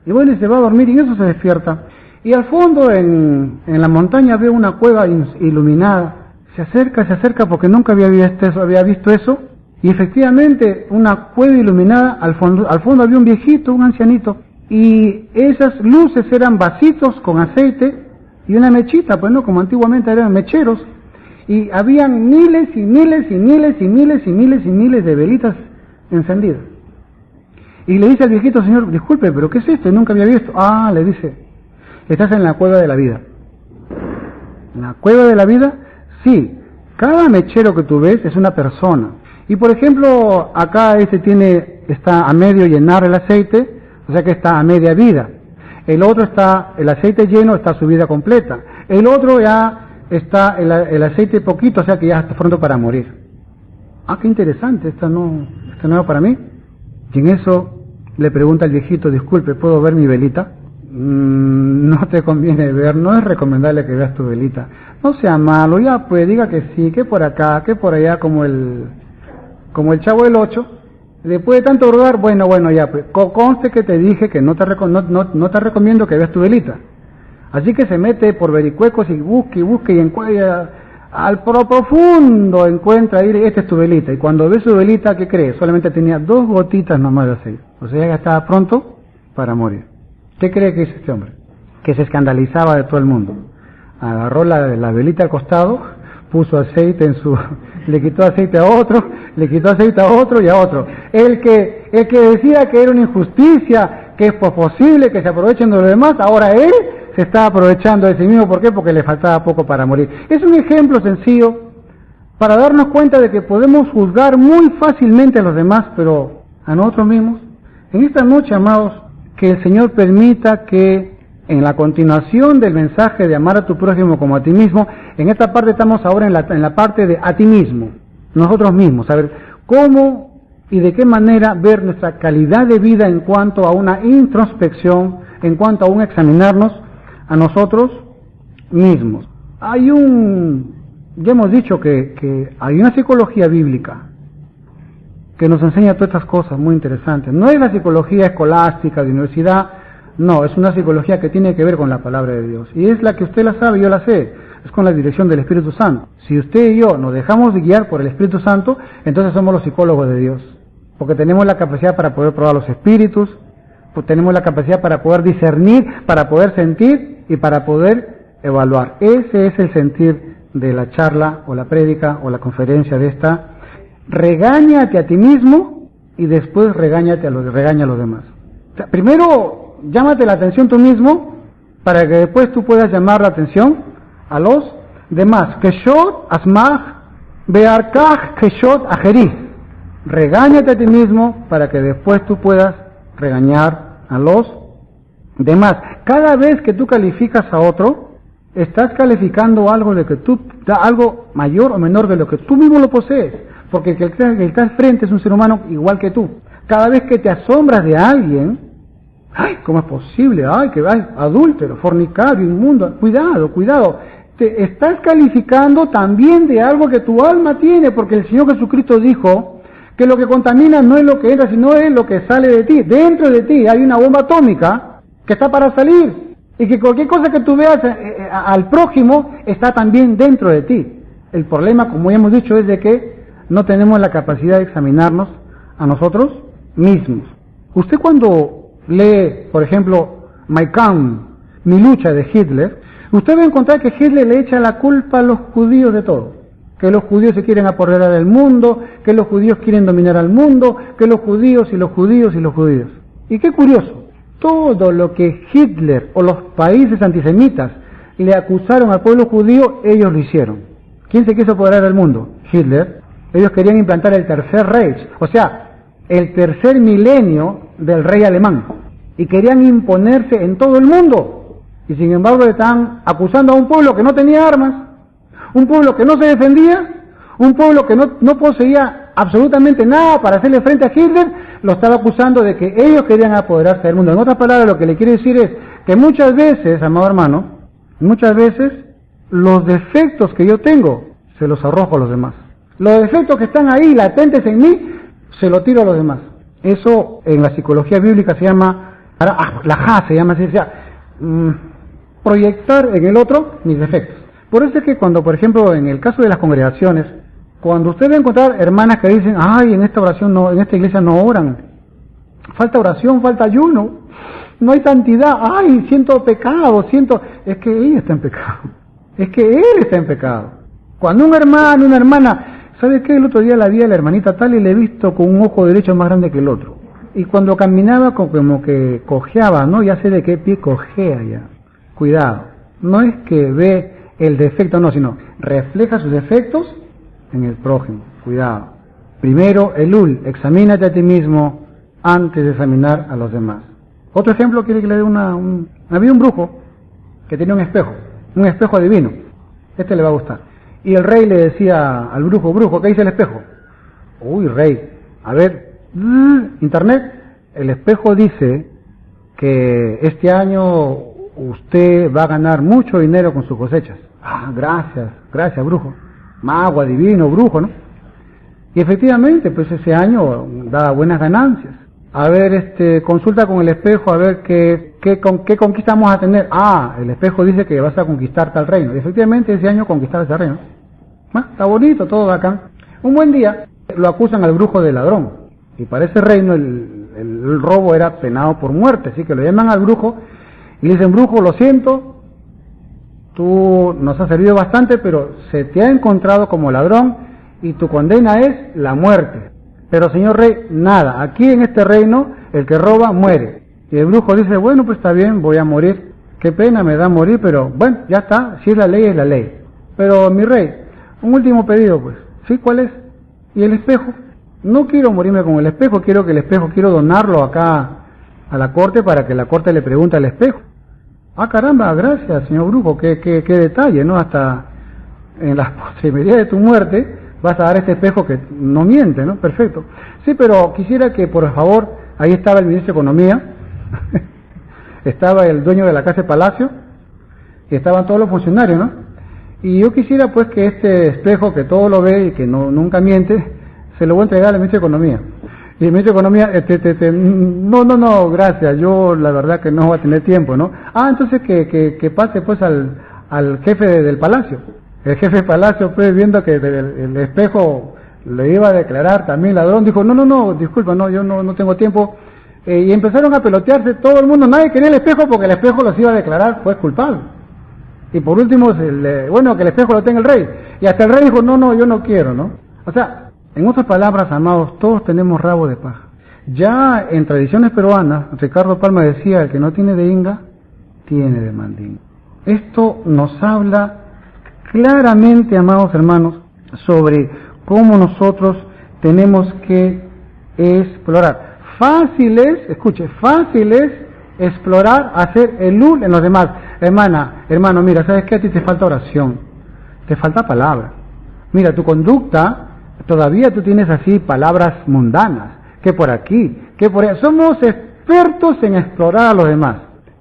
y bueno, y se va a dormir, y eso se despierta. Y al fondo, en la montaña, ve una cueva iluminada. Se acerca porque nunca había visto eso, y efectivamente, una cueva iluminada, al fondo había un viejito, un ancianito, y esas luces eran vasitos con aceite, y una mechita, pues no, como antiguamente eran mecheros, y habían miles y miles y miles y miles y miles y miles de velitas encendidas. Y le dice al viejito, señor, disculpe, pero ¿qué es esto? Nunca había visto. Ah, le dice, estás en la cueva de la vida. ¿En la cueva de la vida? Sí, cada mechero que tú ves es una persona. Y por ejemplo, acá está a medio llenar el aceite, o sea que está a media vida. El otro el aceite lleno, está a su vida completa. El otro ya está el aceite poquito, o sea que ya está pronto para morir. Ah, qué interesante, esta no es para mí. Y en eso le pregunta al viejito, disculpe, ¿puedo ver mi velita? No te conviene ver, no es recomendable que veas tu velita. No sea malo, ya pues diga que sí, que por acá, que por allá, como el Chavo del 8. Después de tanto rogar, bueno, ya pues, conste que te dije que no te recomiendo que veas tu velita. Así que se mete por vericuecos y busca y encuentra, al profundo encuentra ahí, esta es tu velita. Y cuando ve su velita, ¿qué cree? Solamente tenía 2 gotitas nomás de aceite. O sea, ya estaba pronto para morir. ¿Qué cree que hizo este hombre? Que se escandalizaba de todo el mundo. Agarró la velita al costado, puso aceite le quitó aceite a otro, le quitó aceite a otro y a otro. El que decía que era una injusticia, que es posible que se aprovechen de los demás, ahora él se está aprovechando de sí mismo. ¿Por qué? Porque le faltaba poco para morir. Es un ejemplo sencillo para darnos cuenta de que podemos juzgar muy fácilmente a los demás, pero a nosotros mismos. En esta noche, amados, que el Señor permita que en la continuación del mensaje de amar a tu prójimo como a ti mismo, en esta parte estamos ahora en la parte de a ti mismo, nosotros mismos, saber cómo y de qué manera ver nuestra calidad de vida en cuanto a una introspección, en cuanto a un examinarnos a nosotros mismos. Ya hemos dicho que hay una psicología bíblica que nos enseña todas estas cosas muy interesantes. No es la psicología escolástica de universidad, no, es una psicología que tiene que ver con la palabra de Dios. Y es la que usted la sabe, yo la sé, es con la dirección del Espíritu Santo. Si usted y yo nos dejamos de guiar por el Espíritu Santo, entonces somos los psicólogos de Dios. Porque tenemos la capacidad para poder probar los espíritus, pues tenemos la capacidad para poder discernir, para poder sentir y para poder evaluar. Ese es el sentir de la charla o la prédica o la conferencia de esta. Regáñate a ti mismo y después regaña a los demás. O sea, primero llámate la atención tú mismo para que después tú puedas llamar la atención a los demás. Keshot asmach bearkach keshot ajerí. Regáñate a ti mismo para que después tú puedas regañar a los demás. Cada vez que tú calificas a otro, estás calificando algo algo mayor o menor de lo que tú mismo lo posees. Porque el que está al frente es un ser humano igual que tú. Cada vez que te asombras de alguien, ¡ay, cómo es posible! ¡Ay, que adúltero, fornicario, inmundo! Cuidado. Te estás calificando también de algo que tu alma tiene, porque el Señor Jesucristo dijo que lo que contamina no es lo que entra, sino es lo que sale de ti. Dentro de ti hay una bomba atómica que está para salir. Y que cualquier cosa que tú veas al prójimo está también dentro de ti. El problema, como ya hemos dicho, es de que no tenemos la capacidad de examinarnos a nosotros mismos. Usted cuando lee, por ejemplo, Mein Kampf, Mi lucha de Hitler, usted va a encontrar que Hitler le echa la culpa a los judíos de todo. que los judíos se quieren apoderar del mundo, que los judíos quieren dominar al mundo, que los judíos y los judíos y los judíos. Y qué curioso, todo lo que Hitler o los países antisemitas le acusaron al pueblo judío, ellos lo hicieron. ¿Quién se quiso apoderar del mundo? Hitler. Ellos querían implantar el tercer Reich, o sea, el tercer milenio del rey alemán, y querían imponerse en todo el mundo. Y sin embargo están acusando a un pueblo que no tenía armas, un pueblo que no se defendía, un pueblo que no poseía absolutamente nada para hacerle frente a Hitler, lo estaba acusando de que ellos querían apoderarse del mundo. En otras palabras, lo que le quiere decir es que muchas veces, amado hermano, muchas veces los defectos que yo tengo se los arrojo a los demás. Los defectos que están ahí latentes en mí se los tiro a los demás. Eso en la psicología bíblica se llama, se llama así, proyectar en el otro mis defectos. Por eso es que cuando, por ejemplo, en el caso de las congregaciones, cuando usted va a encontrar hermanas que dicen, ay, en esta oración no, en esta iglesia no oran, falta oración, falta ayuno, no hay santidad, ay, siento pecado, es que ella está en pecado, es que él está en pecado. Cuando un hermano, una hermana, ¿sabe qué? El otro día la vi a la hermanita tal y le he visto con un ojo derecho más grande que el otro. Y cuando caminaba como que cojeaba, ¿no? Ya sé de qué pie cojea ya. Cuidado, no es que ve el defecto, no, sino refleja sus defectos en el prójimo. Cuidado. Primero, Elul, examínate a ti mismo antes de examinar a los demás. Otro ejemplo, quiere que le dé había un brujo que tenía un espejo divino. Este le va a gustar. Y el rey le decía al brujo, brujo, ¿qué dice el espejo? Uy, rey, a ver, internet, el espejo dice que este año usted va a ganar mucho dinero con sus cosechas. Ah, gracias, brujo. Mago, adivino, brujo, ¿no? Y efectivamente, pues ese año daba buenas ganancias. A ver, consulta con el espejo, a ver qué conquista vamos a tener. Ah, el espejo dice que vas a conquistar tal reino. Y efectivamente ese año conquistar ese reino. Está bonito, todo acá. Un buen día lo acusan al brujo de ladrón. Y para ese reino el robo era penado por muerte. Así que lo llaman al brujo y le dicen, brujo, lo siento, tú nos has servido bastante, pero se te ha encontrado como ladrón y tu condena es la muerte. Pero señor rey, nada, aquí en este reino el que roba muere. Y el brujo dice, bueno, pues está bien, voy a morir. Qué pena me da morir, pero bueno, ya está, si es la ley, es la ley. Pero mi rey, un último pedido, pues. ¿Sí? ¿Cuál es? ¿Y el espejo? No quiero morirme con el espejo, quiero donarlo acá a la corte para que la corte le pregunte al espejo. Ah, caramba, gracias, señor brujo, qué detalle, ¿no? Hasta en la posibilidad de tu muerte vas a dar este espejo que no miente, ¿no? Perfecto. Sí, pero quisiera que, por favor, ahí estaba el ministro de Economía, estaba el dueño de la Casa de Palacio, y estaban todos los funcionarios, ¿no? Y yo quisiera, pues, que este espejo, que todo lo ve y que nunca miente, se lo voy a entregar al ministro de Economía. Y el ministro de Economía, no, gracias, yo la verdad que no voy a tener tiempo, ¿no? Ah, entonces que pase, pues, al jefe del Palacio. El jefe del Palacio, pues, viendo que el espejo le iba a declarar también ladrón, dijo, no, disculpa, no, yo no tengo tiempo. Y empezaron a pelotearse todo el mundo, nadie quería el espejo porque el espejo los iba a declarar pues culpable. Y por último, que el espejo lo tenga el rey. Y hasta el rey dijo, no, yo no quiero, ¿no? O sea, en otras palabras, amados, todos tenemos rabo de paja. Ya en tradiciones peruanas, Ricardo Palma decía, el que no tiene de inga, tiene de mandinga. Esto nos habla claramente, amados hermanos, sobre cómo nosotros tenemos que explorar. Fácil es explorar, hacer Elul en los demás. Hermano, mira, ¿sabes qué? A ti te falta oración, te falta palabra. Mira, tu conducta, todavía tú tienes así palabras mundanas, que por aquí, que por allá. Somos expertos en explorar a los demás.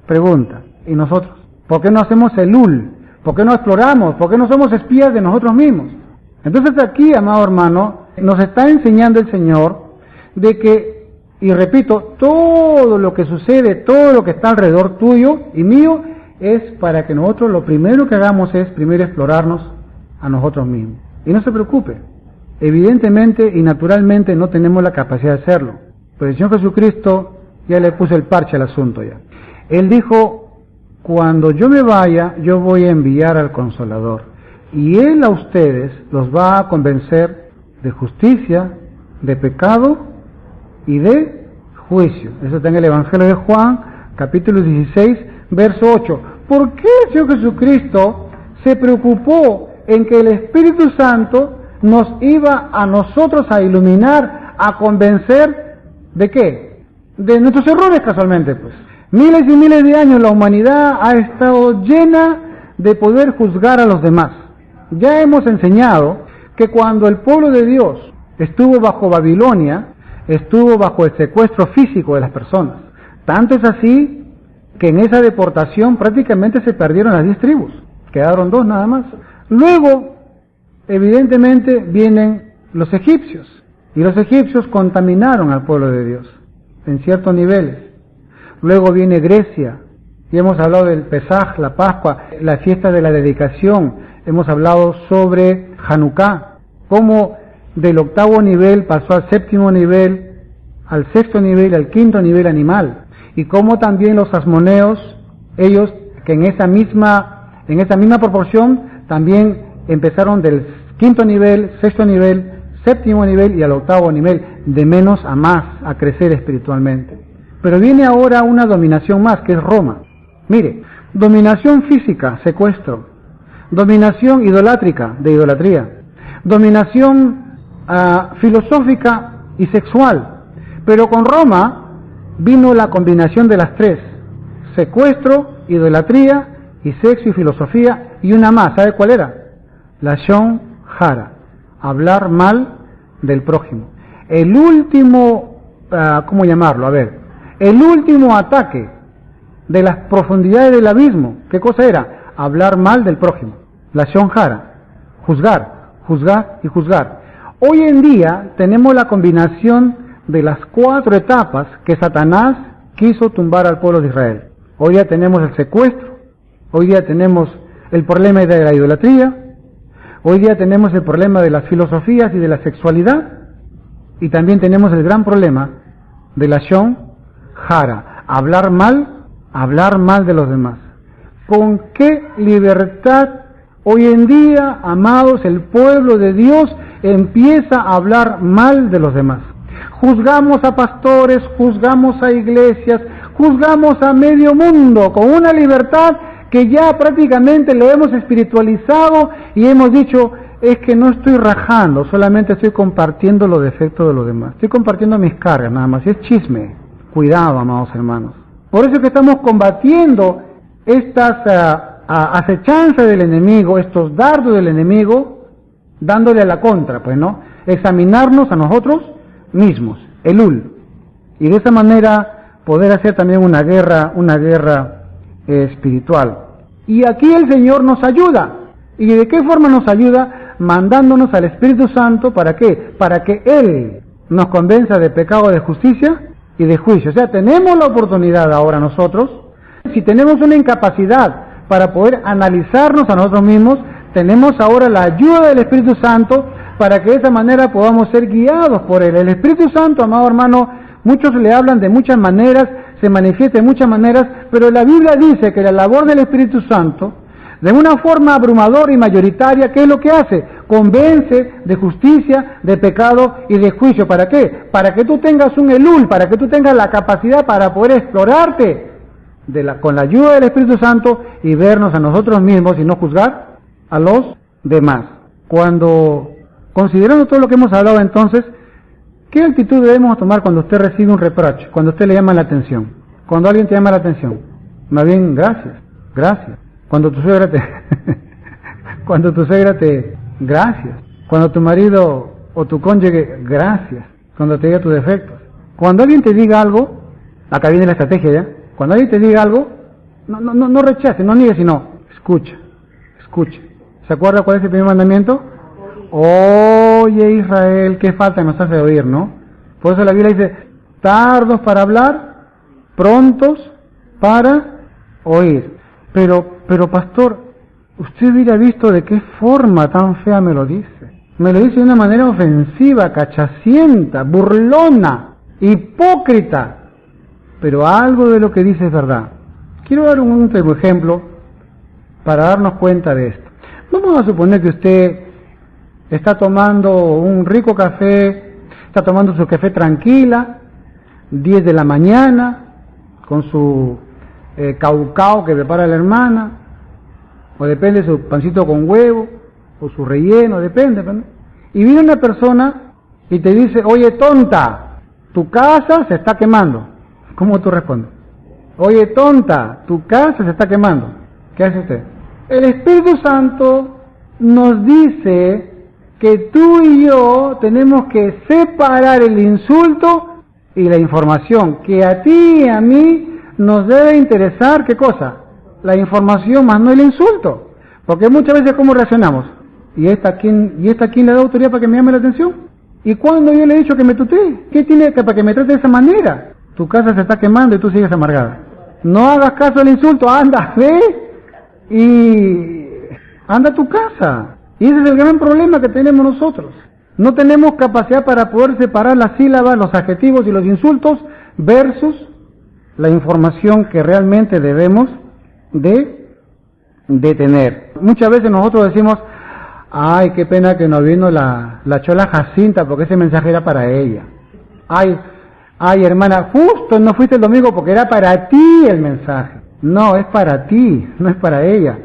Pregunta, ¿y nosotros? ¿Por qué no hacemos Elul? ¿Por qué no exploramos? ¿Por qué no somos espías de nosotros mismos? Entonces aquí, amado hermano, nos está enseñando el Señor de que, y repito, todo lo que sucede, todo lo que está alrededor tuyo y mío, es para que nosotros lo primero que hagamos es primero explorarnos a nosotros mismos. Y no se preocupe, evidentemente y naturalmente no tenemos la capacidad de hacerlo, pero el Señor Jesucristo ya le puso el parche al asunto ya. Él dijo, cuando yo me vaya, yo voy a enviar al Consolador. y Él a ustedes los va a convencer de justicia, de pecado y de juicio. Eso está en el Evangelio de Juan, capítulo 16, verso 8. ¿Por qué el Señor Jesucristo se preocupó en que el Espíritu Santo nos iba a nosotros a iluminar, a convencer de qué? De nuestros errores, casualmente, pues. Miles y miles de años la humanidad ha estado llena de poder juzgar a los demás. Ya hemos enseñado que cuando el pueblo de Dios estuvo bajo Babilonia, estuvo bajo el secuestro físico de las personas. Tanto es así que en esa deportación prácticamente se perdieron las 10 tribus, quedaron 2 nada más. Luego, evidentemente, vienen los egipcios, y los egipcios contaminaron al pueblo de Dios en ciertos niveles. Luego viene Grecia, y hemos hablado del Pesaj, la Pascua, la fiesta de la dedicación, hemos hablado sobre Hanukkah, cómo del 8º nivel pasó al 7º nivel, al 6º nivel, al 5º nivel animal, y cómo también los asmoneos, ellos que en esa misma proporción también empezaron del 5º nivel, 6º nivel, 7º nivel y al 8º nivel, de menos a más, a crecer espiritualmente. Pero viene ahora una dominación más, que es Roma. Mire, dominación física, secuestro, dominación idolátrica, de idolatría, dominación filosófica y sexual. Pero con Roma vino la combinación de las 3, secuestro, idolatría y sexo y filosofía, y una más, ¿sabe cuál era? La Lashon Hara, hablar mal del prójimo. El último, ¿cómo llamarlo? A ver, el último ataque de las profundidades del abismo, ¿qué cosa era? Hablar mal del prójimo. La Lashon Hara, juzgar, juzgar y juzgar. Hoy en día tenemos la combinación de las 4 etapas que Satanás quiso tumbar al pueblo de Israel. Hoy día tenemos el secuestro, hoy día tenemos el problema de la idolatría, hoy día tenemos el problema de las filosofías y de la sexualidad, y también tenemos el gran problema de la Lashon Hara, hablar mal de los demás. ¿Con qué libertad hoy en día, amados, el pueblo de Dios empieza a hablar mal de los demás? Juzgamos a pastores, juzgamos a iglesias, juzgamos a medio mundo con una libertad que ya prácticamente lo hemos espiritualizado y hemos dicho, es que no estoy rajando, solamente estoy compartiendo los defectos de los demás. Estoy compartiendo mis cargas nada más, es chisme. Cuidado, amados hermanos. Por eso es que estamos combatiendo estas acechanzas del enemigo, estos dardos del enemigo, dándole a la contra, pues, ¿no? Examinarnos a nosotros mismos, Elul, y de esa manera poder hacer también una guerra espiritual. Y aquí el Señor nos ayuda. ¿Y de qué forma nos ayuda? Mandándonos al Espíritu Santo, ¿para qué? Para que Él nos convenza de pecado, de justicia y de juicio. O sea, tenemos la oportunidad ahora nosotros, si tenemos una incapacidad para poder analizarnos a nosotros mismos, tenemos ahora la ayuda del Espíritu Santo para que de esa manera podamos ser guiados por Él. El Espíritu Santo, amado hermano, muchos le hablan de muchas maneras, se manifiesta de muchas maneras, pero la Biblia dice que la labor del Espíritu Santo, de una forma abrumadora y mayoritaria, ¿qué es lo que hace? Convence de justicia, de pecado y de juicio. ¿Para qué? Para que tú tengas un Elul, para que tú tengas la capacidad para poder explorarte con la ayuda del Espíritu Santo y vernos a nosotros mismos y no juzgar a los demás. Considerando todo lo que hemos hablado entonces, ¿qué actitud debemos tomar cuando usted recibe un reproche, cuando usted le llama la atención? Cuando alguien te llama la atención, más bien gracias. Cuando tu suegra gracias. Cuando tu marido o tu cónyuge, gracias. Cuando te diga tus defectos. Cuando alguien te diga algo, acá viene la estrategia ya, cuando alguien te diga algo, no rechaces, no niegues, sino escucha. ¿Se acuerda cuál es el primer mandamiento? Oye Israel, qué falta nos hace oír, ¿no? Por eso la Biblia dice, tardos para hablar, prontos para oír. Pero pastor, usted hubiera visto de qué forma tan fea me lo dice. Me lo dice de una manera ofensiva, cachacienta, burlona, hipócrita. Pero algo de lo que dice es verdad. Quiero dar un último ejemplo para darnos cuenta de esto. ¿No Vamos a suponer que usted está tomando un rico café, está tomando su café tranquila, 10 de la mañana, con su caucao que prepara la hermana, o depende su pancito con huevo, o su relleno, depende, ¿no? Y viene una persona y te dice, oye tonta, tu casa se está quemando. ¿Cómo tú respondes? Oye tonta, tu casa se está quemando. ¿Qué hace usted? El Espíritu Santo nos dice que tú y yo tenemos que separar el insulto y la información, que a ti y a mí nos debe interesar, ¿qué cosa? La información más no el insulto, porque muchas veces ¿cómo reaccionamos? ¿Y esta quién le da autoridad para que me llame la atención? ¿Y cuándo yo le he dicho que me tutee? ¿Qué tiene que para que me trate de esa manera? Tu casa se está quemando y tú sigues amargada. No hagas caso al insulto, anda, ve y anda a tu casa. Y ese es el gran problema que tenemos nosotros. No tenemos capacidad para poder separar las sílabas, los adjetivos y los insultos versus la información que realmente debemos de tener. Muchas veces nosotros decimos, ay, qué pena que no vino la chola Jacinta porque ese mensaje era para ella. Ay, hermana, justo no fuiste el domingo porque era para ti el mensaje. No, es para ti, no es para ella.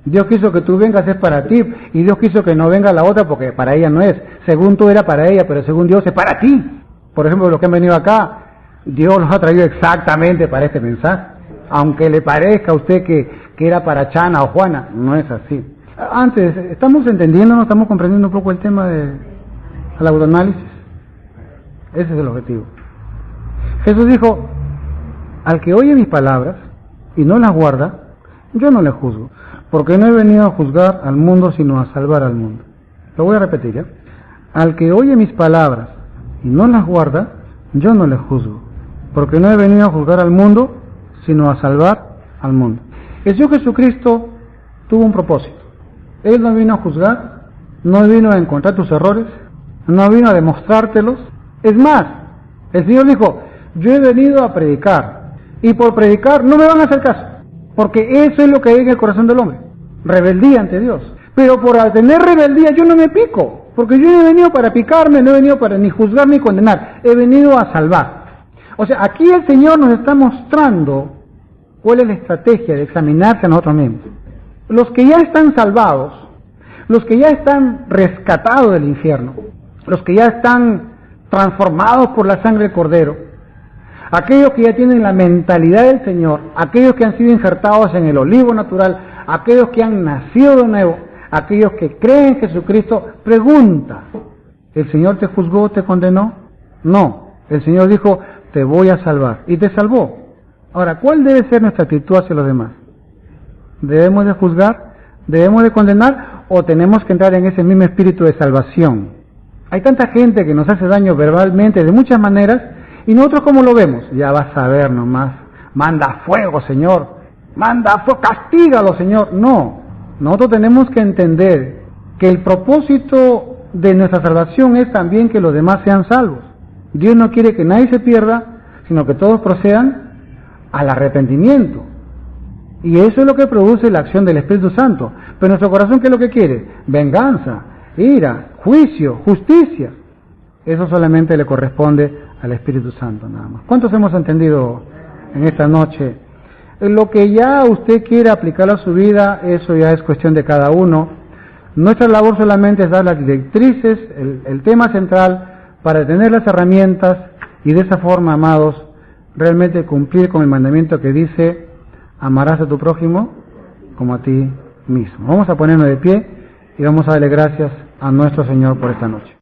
Dios quiso que tú vengas, es para ti, y Dios quiso que no venga la otra porque para ella no es. Según tú era para ella, pero según Dios es para ti. Por ejemplo, los que han venido acá, Dios los ha traído exactamente para este mensaje. Aunque le parezca a usted que era para Chana o Juana, no es así. Antes, ¿estamos entendiendo, no estamos comprendiendo un poco el tema del autoanálisis? Ese es el objetivo. Jesús dijo, al que oye mis palabras y no las guarda, yo no le juzgo, porque no he venido a juzgar al mundo, sino a salvar al mundo. Lo voy a repetir, ¿ya? Al que oye mis palabras y no las guarda, yo no le juzgo, porque no he venido a juzgar al mundo, sino a salvar al mundo. El Señor Jesucristo tuvo un propósito. Él no vino a juzgar, no vino a encontrar tus errores, no vino a demostrártelos. Es más, el Señor dijo, yo he venido a predicar, y por predicar no me van a hacer caso, porque eso es lo que hay en el corazón del hombre, rebeldía ante Dios. Pero por tener rebeldía yo no me pico, porque yo no he venido para picarme, no he venido para ni juzgar ni condenar, he venido a salvar. O sea, aquí el Señor nos está mostrando cuál es la estrategia de examinarse a nosotros mismos. Los que ya están salvados, los que ya están rescatados del infierno, los que ya están transformados por la sangre del Cordero, aquellos que ya tienen la mentalidad del Señor, aquellos que han sido injertados en el olivo natural, aquellos que han nacido de nuevo, aquellos que creen en Jesucristo, pregunta, ¿el Señor te juzgó, te condenó? No, el Señor dijo, te voy a salvar, y te salvó. Ahora, ¿cuál debe ser nuestra actitud hacia los demás? ¿Debemos de juzgar? ¿Debemos de condenar? ¿O tenemos que entrar en ese mismo espíritu de salvación? Hay tanta gente que nos hace daño verbalmente de muchas maneras, y nosotros ¿cómo lo vemos? Ya vas a ver nomás, manda fuego, Señor, manda fuego, castígalo, Señor. No, nosotros tenemos que entender que el propósito de nuestra salvación es también que los demás sean salvos. Dios no quiere que nadie se pierda, sino que todos procedan al arrepentimiento. Y eso es lo que produce la acción del Espíritu Santo. Pero nuestro corazón, ¿qué es lo que quiere? Venganza, ira, juicio, justicia. Eso solamente le corresponde al Espíritu Santo, nada más. ¿Cuántos hemos entendido en esta noche? Lo que ya usted quiere aplicar a su vida, eso ya es cuestión de cada uno. Nuestra labor solamente es dar las directrices, el tema central, para tener las herramientas y de esa forma, amados, realmente cumplir con el mandamiento que dice, amarás a tu prójimo como a ti mismo. Vamos a ponernos de pie y vamos a darle gracias a nuestro Señor por esta noche.